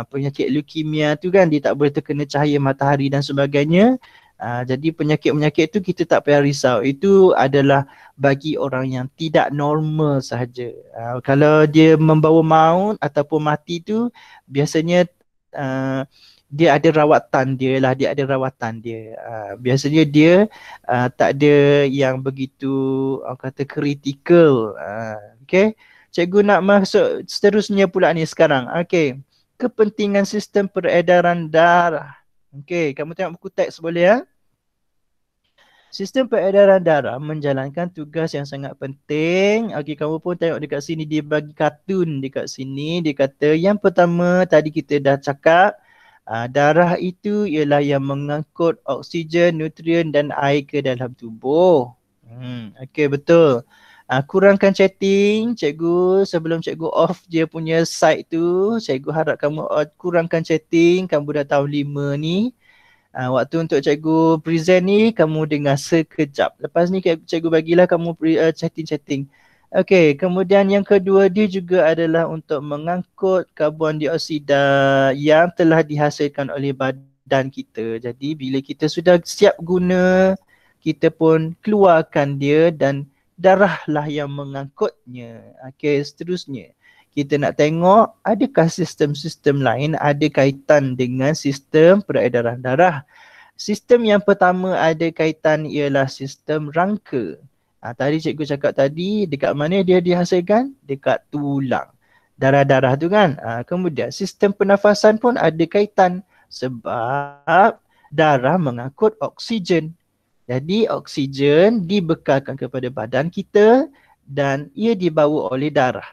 Penyakit leukemia tu kan dia tak boleh terkena cahaya matahari dan sebagainya. Jadi penyakit-penyakit tu kita tak payah risau. Itu adalah bagi orang yang tidak normal sahaja. Kalau dia membawa maut ataupun mati tu biasanya dia ada rawatan dia lah, biasanya dia tak ada yang begitu kata kritikal. Okay, cikgu nak masuk seterusnya pula ni sekarang. Okay, kepentingan sistem peredaran darah. Okay, kamu tengok buku teks boleh ya. Sistem peredaran darah menjalankan tugas yang sangat penting. Okey, kamu pun tengok dekat sini dia bagi kartun dekat sini. Dia kata yang pertama tadi kita dah cakap, darah itu ialah yang mengangkut oksigen, nutrien dan air ke dalam tubuh. Okey, betul. Kurangkan chatting, cikgu sebelum cikgu off dia punya site tu, cikgu harap kamu kurangkan chatting, kamu dah tahun 5 ni. Waktu untuk cikgu present ni kamu dengar sekejap. Lepas ni cikgu bagilah kamu chatting. Okey, kemudian yang kedua dia juga adalah untuk mengangkut karbon dioksida yang telah dihasilkan oleh badan kita. Jadi bila kita sudah siap guna, kita pun keluarkan dia dan darah lah yang mengangkutnya. Okey, seterusnya kita nak tengok adakah sistem-sistem lain ada kaitan dengan sistem peredaran darah. Sistem yang pertama ada kaitan ialah sistem rangka. Tadi cikgu cakap tadi, dekat mana dia dihasilkan? Dekat tulang. Darah-darah tu kan. Kemudian sistem pernafasan pun ada kaitan sebab darah mengangkut oksigen. Jadi oksigen dibekalkan kepada badan kita dan ia dibawa oleh darah.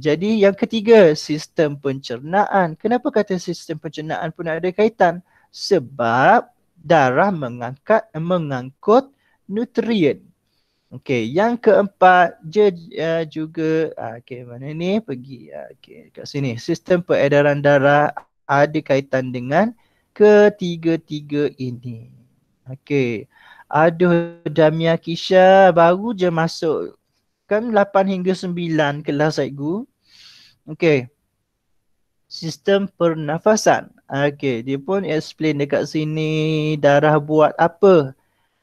Jadi yang ketiga, sistem pencernaan. Kenapa kata sistem pencernaan pun ada kaitan? Sebab darah mengangkut nutrien. Okey, yang keempat juga mana ni pergi kat sini. Sistem peredaran darah ada kaitan dengan ketiga-tiga ini. Okey. Aduh Damia Kisha baru je masuk kan 8 hingga 9 kelas cikgu. Okey. Sistem pernafasan. Okey, dia pun explain dekat sini darah buat apa.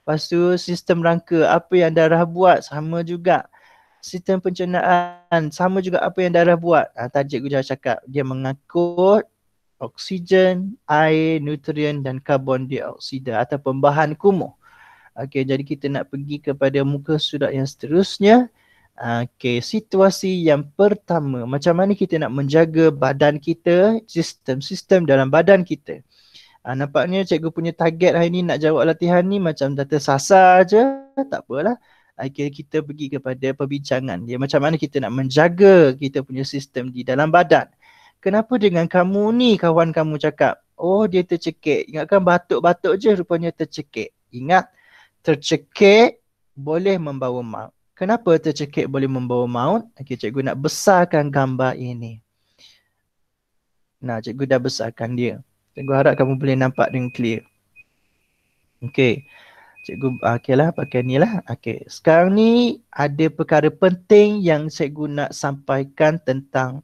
Lepas tu sistem rangka, apa yang darah buat sama juga. Sistem pencernaan, sama juga apa yang darah buat. Tadi cikgu dah cakap, dia mengangkut oksigen, air, nutrien dan karbon dioksida ataupun bahan kumuh. Okey, jadi kita nak pergi kepada muka surat yang seterusnya. Okey, situasi yang pertama, macam mana kita nak menjaga badan kita, sistem-sistem dalam badan kita. Nampaknya cikgu punya target hari ni nak jawab latihan ni macam dah tersasar je. Tak apalah. Akhirnya kita pergi kepada perbincangan dia. Macam mana kita nak menjaga kita punya sistem di dalam badan. Kenapa dengan kamu ni kawan kamu cakap, oh dia tercekik. Ingatkan batuk-batuk je rupanya tercekik. Ingat, tercekik boleh membawa maut. Kenapa tercekik boleh membawa maut? Okay, cikgu nak besarkan gambar ini. Nah, cikgu dah besarkan dia. Cikgu harap kamu boleh nampak dengan clear. Okey. Cikgu okeylah pakai ni lah. Okey. Sekarang ni ada perkara penting yang cikgu nak sampaikan tentang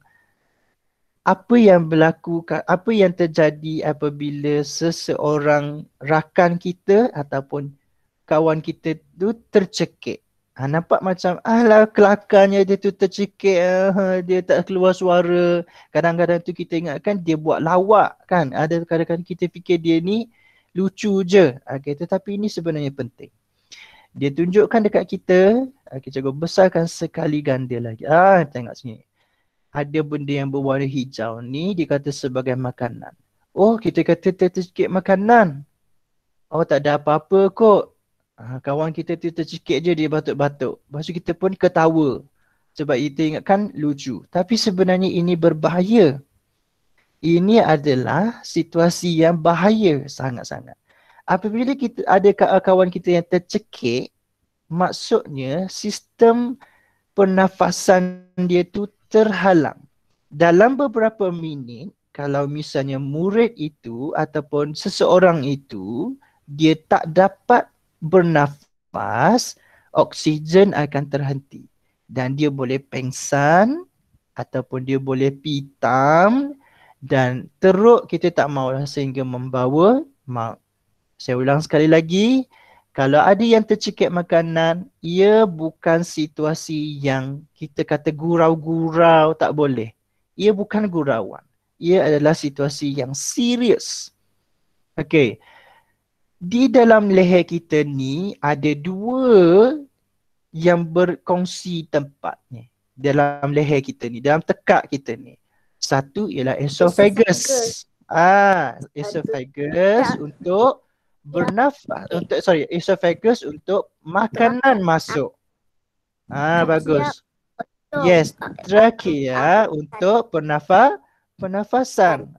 apa yang berlaku, apa yang terjadi apabila seseorang rakan kita ataupun kawan kita tu tercekik. Nampak macam alah kelakarnya dia tu tercekik, dia tak keluar suara. Kadang-kadang tu kita ingatkan dia buat lawak kan. Ada kadang-kadang kita fikir dia ni lucu je. Okay, tetapi ini sebenarnya penting. Dia tunjukkan dekat kita, cikgu besarkan sekali ganda lagi. Tengok sini. Ada benda yang berwarna hijau ni dikata sebagai makanan. Oh, kita kata tercekik makanan. Oh, tak ada apa-apa kot. Kawan kita tu tercekik je dia batuk-batuk. Lepas tu kita pun ketawa. Sebab kita ingatkan lucu. Tapi sebenarnya ini berbahaya. Ini adalah situasi yang bahaya sangat-sangat. Apabila kita ada kawan kita yang tercekik, maksudnya sistem pernafasan dia tu terhalang. Dalam beberapa minit, kalau misalnya murid itu ataupun seseorang itu, dia tak dapat bernafas, oksigen akan terhenti. Dan dia boleh pengsan ataupun dia boleh pitam dan teruk kita tak mahu sehingga membawa maut. Saya ulang sekali lagi, kalau ada yang tercekik makanan, ia bukan situasi yang kita kata gurau-gurau, tak boleh. Ia bukan gurauan. Ia adalah situasi yang serius. Okey. Di dalam leher kita ni ada dua yang berkongsi tempat ni. Dalam leher kita ni, dalam tekak kita ni. Satu ialah esophagus. Esophagus untuk bernafas. Esophagus untuk makanan masuk. Bagus. Yes, trachea untuk pernafasan.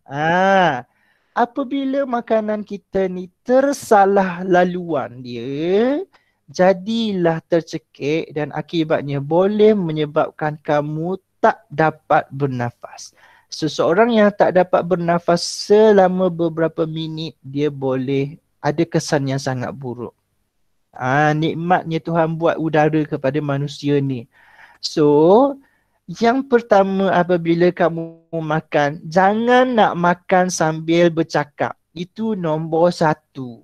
Apabila makanan kita ni tersalah laluan dia, jadilah tercekik dan akibatnya boleh menyebabkan kamu tak dapat bernafas. Seseorang yang tak dapat bernafas selama beberapa minit, dia boleh ada kesan yang sangat buruk. Nikmatnya Tuhan buat udara kepada manusia ni. So, yang pertama apabila kamu makan, jangan nak makan sambil bercakap. Itu nombor 1.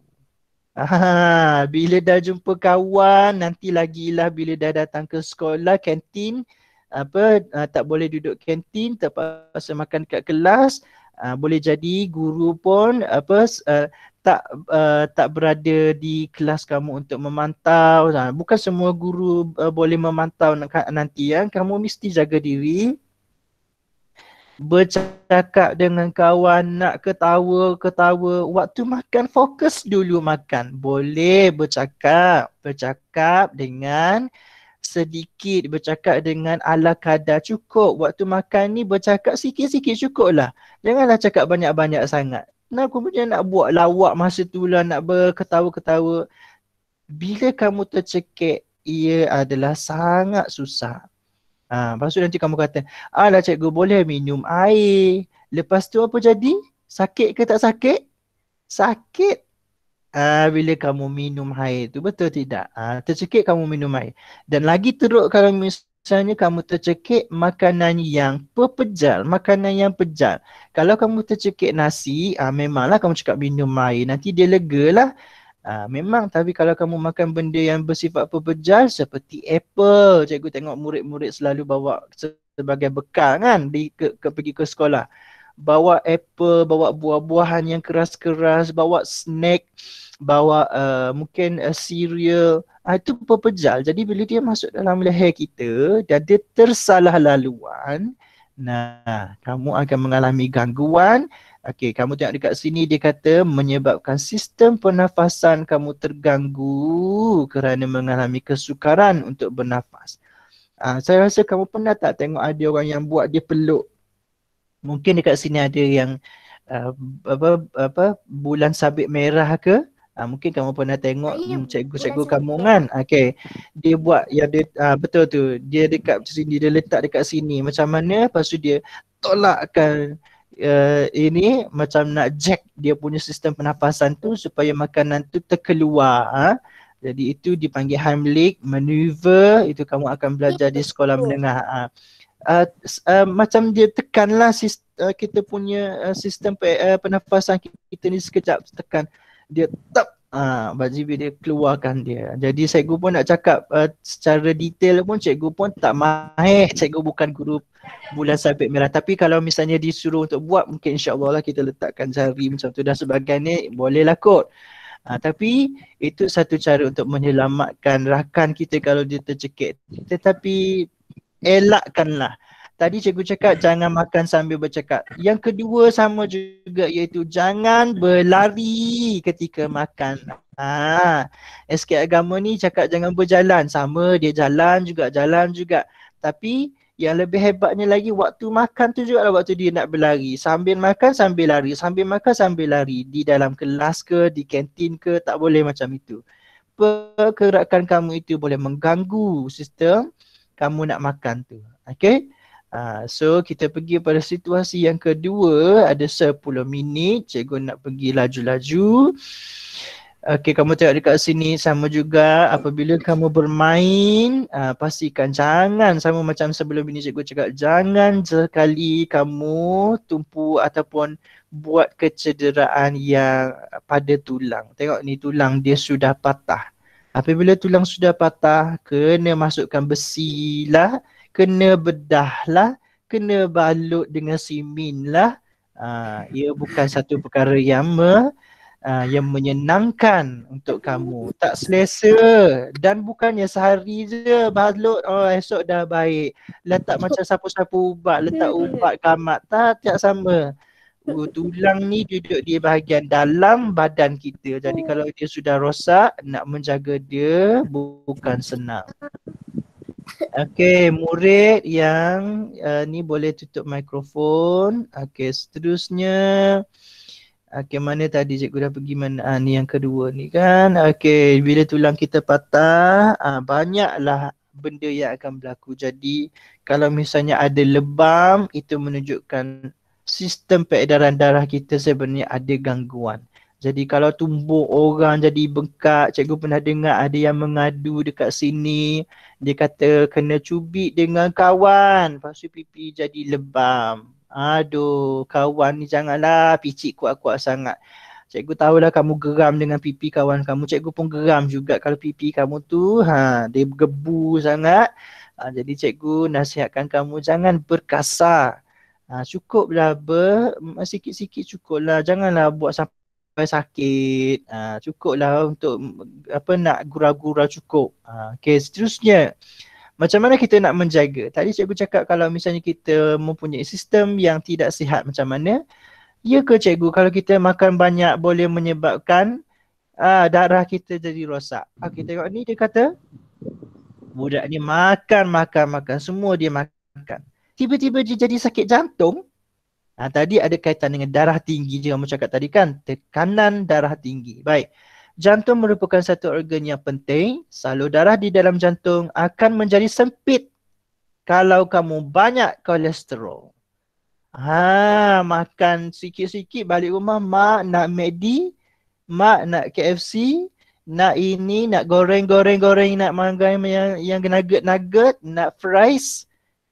Bila dah jumpa kawan, nanti lagilah bila dah datang ke sekolah, kantin, tak boleh duduk kantin, terpaksa makan kat kelas. Boleh jadi guru pun tak berada di kelas kamu untuk memantau. Bukan semua guru boleh memantau nanti ya. Kamu mesti jaga diri. Bercakap dengan kawan, nak ketawa. Waktu makan fokus dulu makan. Boleh bercakap dengan sedikit, bercakap dengan ala kadar cukup. Waktu makan ni bercakap sikit-sikit cukup lah. Janganlah cakap banyak-banyak sangat. Nah, kemudian nak buat lawak masa tu lah, nak berketawa-ketawa. Bila kamu tercekik, ia adalah sangat susah. Lepas tu nanti kamu kata, alah cikgu boleh minum air. Lepas tu apa jadi? Sakit ke tak sakit? Sakit. Bila kamu minum air tu, betul tidak? Tercekik kamu minum air. Dan lagi teruk kalau misalnya kamu tercekik makanan yang pepejal, makanan yang pejal. Kalau kamu tercekik nasi, memanglah kamu cakap minum air, nanti dia lega lah. Memang, tapi kalau kamu makan benda yang bersifat pepejal seperti apple, cikgu tengok murid-murid selalu bawa sebagai bekal kan pergi ke sekolah. Bawa apple, bawa buah-buahan yang keras-keras, bawa snack, bawa mungkin cereal. Itu pepejal. Jadi bila dia masuk dalam leher kita dan dia tersalah laluan, kamu akan mengalami gangguan. Okey, kamu tengok dekat sini dia kata menyebabkan sistem pernafasan kamu terganggu kerana mengalami kesukaran untuk bernafas. Saya rasa kamu pernah tak tengok ada orang yang buat dia peluk. Mungkin dekat sini ada yang bulan sabit merah ke? Mungkin kamu pernah tengok cikgu-cikgu kamu kan. Okey. Dia buat yang dia betul tu. Dia dekat sini, dia letak dekat sini macam mana, lepas tu dia tolakkan ini macam nak jack dia punya sistem pernafasan tu supaya makanan tu terkeluar. Jadi itu dipanggil Heimlich maneuver. Itu kamu akan belajar di sekolah menengah. Macam dia tekanlah kita punya sistem pernafasan kita ni sekejap tekan dia tap baju dia keluarkan dia. Jadi cikgu pun nak cakap secara detail pun cikgu pun tak mahir. Cikgu bukan guru bulan sabit merah, tapi kalau misalnya disuruh untuk buat mungkin insya-Allah lah kita letakkan jari macam tu dan sebagainya, bolehlah kot. Tapi itu satu cara untuk menyelamatkan rakan kita kalau dia tercekik. Tetapi elakkanlah. Tadi cikgu cakap jangan makan sambil bercakap. Yang kedua sama juga, iaitu jangan berlari ketika makan. SK agama ni cakap jangan berjalan. Sama, dia jalan juga. Tapi yang lebih hebatnya lagi, waktu makan tu juga lah waktu dia nak berlari. Sambil makan sambil lari, sambil makan sambil lari. Di dalam kelas ke, di kantin ke, tak boleh macam itu. Pergerakan kamu itu boleh mengganggu sistem kamu nak makan tu. Okay? So kita pergi pada situasi yang kedua. Ada 10 minit. Cikgu nak pergi laju-laju. Okay, kamu tengok dekat sini sama juga. Apabila kamu bermain, pastikan jangan, sama macam sebelum ini cikgu cakap, jangan sekali kamu tumpu ataupun buat kecederaan yang pada tulang. Tengok ni, tulang dia sudah patah. Apabila tulang sudah patah, kena masukkan besi lah, kena bedah lah, kena balut dengan simin lah. Ia bukan satu perkara yang menyenangkan untuk kamu. Tak selesa. Dan bukannya sehari je balut, esok dah baik. Letak macam sapu-sapu ubat, letak ubat kamat. Tak sama. Tulang ni duduk di bahagian dalam badan kita. Jadi kalau dia sudah rosak, nak menjaga dia bukan senang. Okey, murid yang ni boleh tutup mikrofon. Okey, seterusnya. Okey, mana tadi cikgu dah pergi mana? Ni yang kedua ni kan. Okey, bila tulang kita patah, banyaklah benda yang akan berlaku. Jadi kalau misalnya ada lebam, itu menunjukkan sistem peredaran darah kita sebenarnya ada gangguan. Jadi kalau tubuh orang jadi bengkak, cikgu pernah dengar ada yang mengadu dekat sini. Dia kata kena cubit dengan kawan, lepas tu pipi jadi lebam. Aduh, kawan ni janganlah picit kuat-kuat sangat. Cikgu tahulah kamu geram dengan pipi kawan kamu. Cikgu pun geram juga kalau pipi kamu tu dia bergebu sangat. Jadi cikgu nasihatkan kamu jangan berkasar. Cukuplah sikit-sikit cukuplah. Janganlah buat sampai sakit. Cukuplah untuk nak gurau-gurau cukup. Okey, seterusnya. Macam mana kita nak menjaga? Tadi cikgu cakap kalau misalnya kita mempunyai sistem yang tidak sihat macam mana? Ya ke cikgu, kalau kita makan banyak boleh menyebabkan darah kita jadi rosak. Okey, tengok ni dia kata budak ni makan. Semua dia makan. Tiba-tiba dia jadi sakit jantung. Tadi ada kaitan dengan darah tinggi je kamu cakap tadi kan. Tekanan darah tinggi. Baik. Jantung merupakan satu organ yang penting. Salur darah di dalam jantung akan menjadi sempit kalau kamu banyak kolesterol. Makan sikit-sikit balik rumah, mak nak McD, mak nak KFC, nak ini, nak goreng, nak makan yang nugget, nak fries.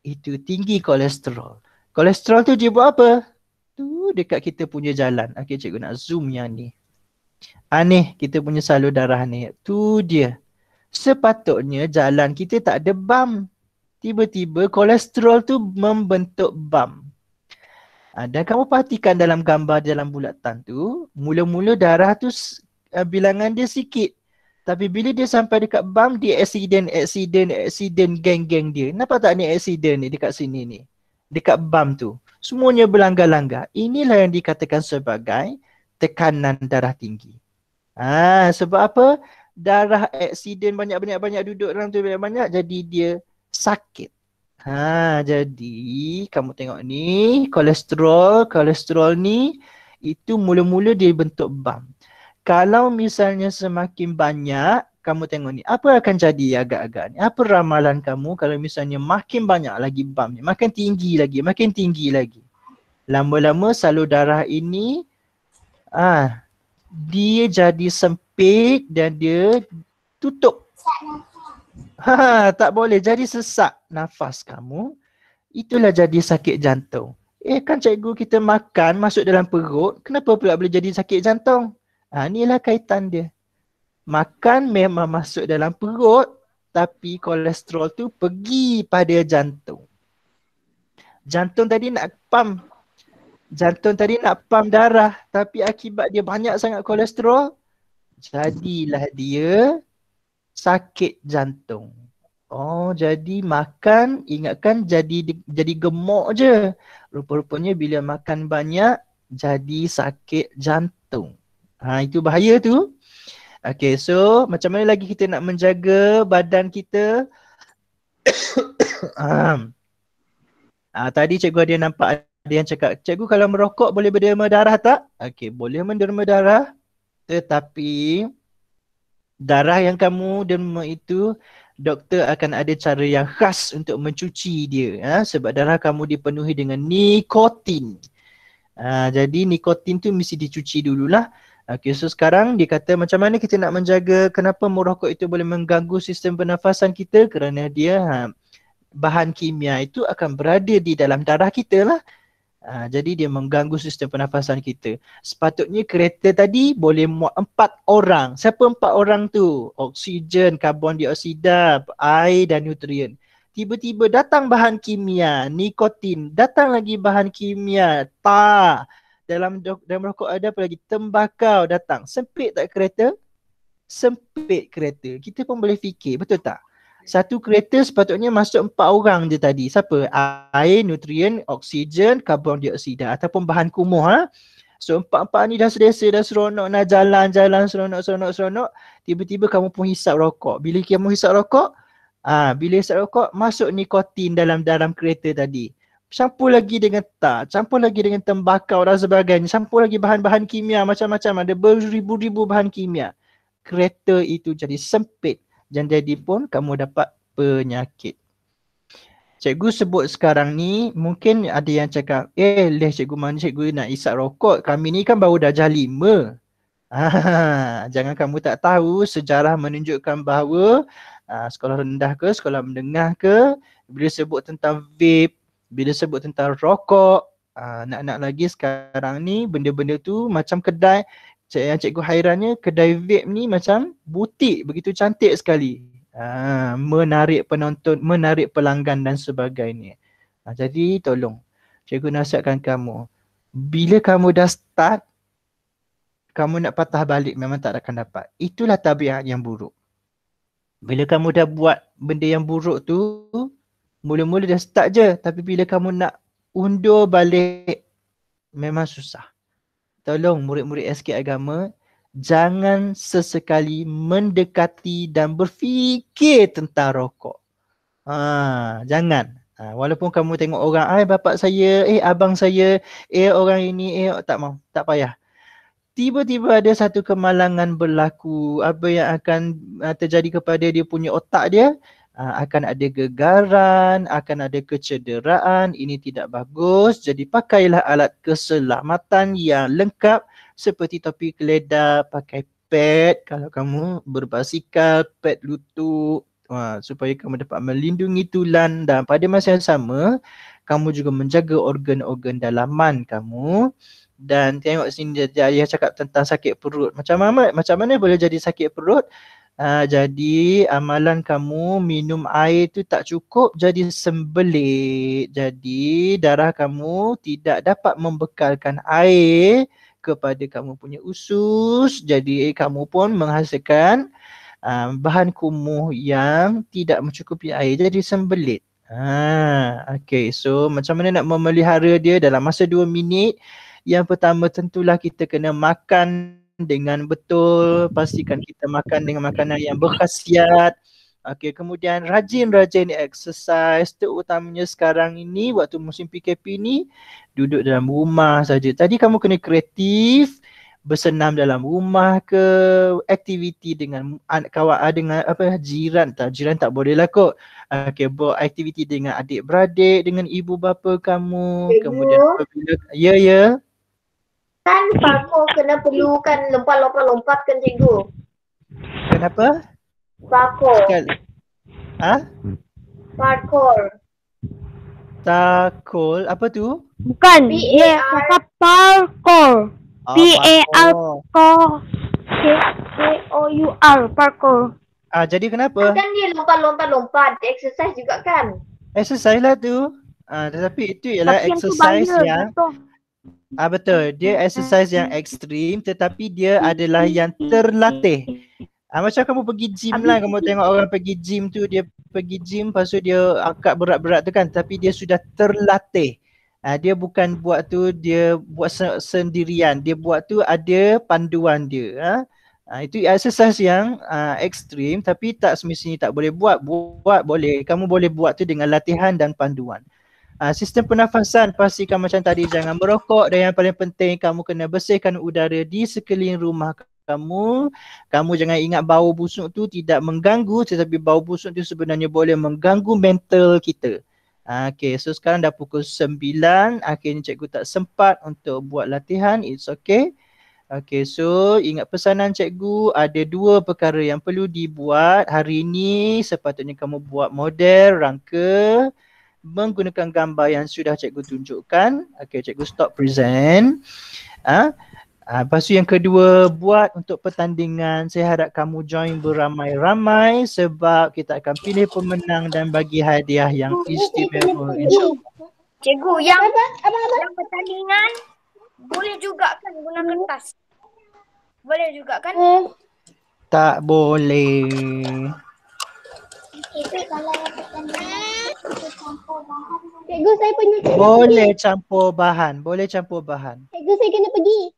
Itu tinggi kolesterol. Kolesterol tu dia buat apa? Tu dekat kita punya jalan. Okey, cikgu nak zoom yang ni. Ni kita punya salur darah ni. Tu dia. Sepatutnya jalan kita tak ada bump. Tiba-tiba kolesterol tu membentuk bump. Dan kamu perhatikan dalam gambar dalam bulatan tu, mula-mula darah tu bilangan dia sikit. Tapi bila dia sampai dekat bump, dia accident, geng-geng dia. Nampak tak ni accident ni dekat sini ni? Dekat bump tu. Semuanya berlanggar-langgar. Inilah yang dikatakan sebagai tekanan darah tinggi. Sebab apa? Darah accident banyak-banyak duduk dalam tu banyak-banyak, jadi dia sakit. Jadi kamu tengok ni kolesterol ni itu mula-mula dia bentuk bump. Kalau misalnya semakin banyak, kamu tengok ni, apa akan jadi agak-agak ni? Apa ramalan kamu kalau misalnya makin banyak lagi bump ni, makin tinggi lagi. Lama-lama salur darah ini dia jadi sempit dan dia tutup. Tak boleh, jadi sesak nafas kamu. Itulah jadi sakit jantung. Kan cikgu kita makan masuk dalam perut, kenapa pula boleh jadi sakit jantung? Inilah kaitan dia. Makan memang masuk dalam perut, tapi kolesterol tu pergi pada jantung. Jantung tadi nak pump darah, tapi akibat dia banyak sangat kolesterol, jadilah dia sakit jantung. Jadi makan, ingatkan jadi gemuk je. Rupa-rupanya bila makan banyak, jadi sakit jantung. Itu bahaya tu. Okay, so macam mana lagi kita nak menjaga badan kita? Tadi cikgu ada nampak ada yang cakap, cikgu kalau merokok boleh berderma darah tak? Okay, boleh menderma darah. Tetapi darah yang kamu derma itu, doktor akan ada cara yang khas untuk mencuci dia. Sebab darah kamu dipenuhi dengan nikotin. Jadi nikotin tu mesti dicuci dululah. Okay, so sekarang dia kata macam mana kita nak menjaga kenapa merokok itu boleh mengganggu sistem pernafasan kita, kerana dia bahan kimia itu akan berada di dalam darah kita lah. Jadi dia mengganggu sistem pernafasan kita. Sepatutnya kereta tadi boleh muat 4 orang. Siapa 4 orang tu? Oksigen, karbon dioksida, air dan nutrien. Tiba-tiba datang bahan kimia, nikotin. Datang lagi bahan kimia, tar. Dalam rokok ada apa lagi? Tembakau datang. Sempit tak kereta? Sempit kereta. Kita pun boleh fikir, betul tak? Satu kereta sepatutnya masuk 4 orang je tadi. Siapa? Air, nutrien, oksigen, karbon dioksida ataupun bahan kumuh. So 4-4 ni dah selesa, dah seronok nak jalan-jalan seronok. Tiba-tiba kamu pun hisap rokok. Bila kamu hisap rokok, masuk nikotin dalam kereta tadi. Campur lagi dengan tar, campur lagi dengan tembakau dan sebagainya, campur lagi bahan-bahan kimia macam-macam, ada beribu-ribu bahan kimia. Kereta itu jadi sempit dan jadi pun kamu dapat penyakit. Cikgu sebut sekarang ni, mungkin ada yang cakap, cikgu mana cikgu nak isap rokok, kami ni kan baru darjah 5. Jangan kamu tak tahu, sejarah menunjukkan bahawa sekolah rendah ke, sekolah menengah ke, bila sebut tentang vape, bila sebut tentang rokok, nak lagi sekarang ni benda-benda tu macam kedai, yang cikgu hairannya kedai vape ni macam butik, begitu cantik sekali. Menarik penonton, menarik pelanggan dan sebagainya. Jadi tolong Cikgu nasihatkan kamu. Bila kamu dah start, kamu nak patah balik memang tak akan dapat. Itulah tabiat yang buruk. Bila kamu dah buat benda yang buruk tu, mula-mula dah start je. Tapi bila kamu nak undur balik, memang susah. Tolong murid-murid SK Agama, jangan sesekali mendekati dan berfikir tentang rokok. Jangan. Walaupun kamu tengok orang, bapak saya, abang saya, orang ini, tak mau, tak payah. Tiba-tiba ada satu kemalangan berlaku, apa yang akan terjadi kepada dia punya otak dia, akan ada gegaran, akan ada kecederaan, ini tidak bagus. Jadi pakailah alat keselamatan yang lengkap seperti topi keledar, pakai pad kalau kamu berbasikal, pad lutut, supaya kamu dapat melindungi tulang, dan pada masa yang sama kamu juga menjaga organ-organ dalaman kamu. Dan tengok sini dia cakap tentang sakit perut. Macam mana boleh jadi sakit perut? Jadi amalan kamu minum air tu tak cukup, jadi sembelit. Jadi darah kamu tidak dapat membekalkan air kepada kamu punya usus. Jadi kamu pun menghasilkan bahan kumuh yang tidak mencukupi air, jadi sembelit. Okay, so macam mana nak memelihara dia dalam masa 2 minit? Yang pertama tentulah kita kena makan dengan betul, pastikan kita makan dengan makanan yang berkhasiat. Okay, kemudian rajin-rajin exercise, terutamanya sekarang ini waktu musim PKP ni duduk dalam rumah saja. Tadi kamu kena kreatif, bersenam dalam rumah ke, aktiviti dengan kawan, dengan jiran tak boleh lah kot. Okay, buat aktiviti dengan adik-beradik, dengan ibu bapa kamu. Cikgu. Kemudian apabila ya. Kan parkour kena perlukan lompat kan cikgu? Kenapa? Parkour. Parkour. Takol, apa tu? Bukan, dia cakap parkour. P-A-R-K-O-U-R, parkour. Jadi kenapa? Kan dia lompat, exercise juga kan? Exercise lah tu. Tetapi itu ialah Tapi exercise tu yang betul. betul. Dia exercise yang ekstrim, tetapi dia adalah yang terlatih. Macam kamu pergi gym lah, kamu tengok orang pergi gym tu, dia pergi gym lepas tu dia angkat berat-berat tu kan, tapi dia sudah terlatih. Dia bukan buat tu dia buat sendirian, dia buat tu ada panduan dia. Itu exercise yang ekstrim, tapi tak semestinya tak boleh buat boleh. Kamu boleh buat tu dengan latihan dan panduan. Sistem pernafasan, pastikan macam tadi, jangan merokok, dan yang paling penting kamu kena bersihkan udara di sekeliling rumah kamu. Kamu jangan ingat bau busuk tu tidak mengganggu, tetapi bau busuk tu sebenarnya boleh mengganggu mental kita. Okay, so sekarang dah pukul 9, akhirnya cikgu tak sempat untuk buat latihan, it's okay. Okay, so ingat pesanan cikgu, ada 2 perkara yang perlu dibuat hari ini. Sepatutnya kamu buat model rangka menggunakan gambar yang sudah cikgu tunjukkan. Okay, cikgu stop present. Lepas tu yang kedua, buat untuk pertandingan. Saya harap kamu join beramai-ramai sebab kita akan pilih pemenang dan bagi hadiah yang istimewa, insyaAllah. Cikgu, yang pertandingan boleh juga kan guna kertas? Boleh juga kan? Tak boleh. Cikgu, saya punya Boleh campur bahan. Cikgu, saya kena pergi.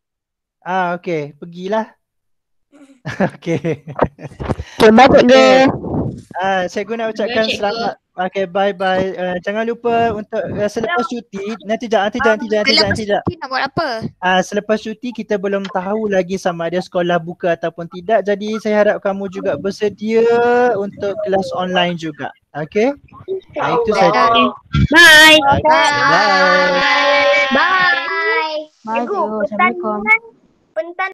Okey, pergilah. Okey. Terima kasih. Cikgu nak ucapkan Cikgu. selamat. Okay, bye-bye. Jangan lupa untuk selepas cuti, nanti jap. Nak buat apa? Selepas cuti kita belum tahu lagi sama ada sekolah buka ataupun tidak. Jadi saya harap kamu juga bersedia untuk kelas online juga. Okay? Itu saja. Bye. Bye. Bye. Bye. Assalamualaikum. Pertandingan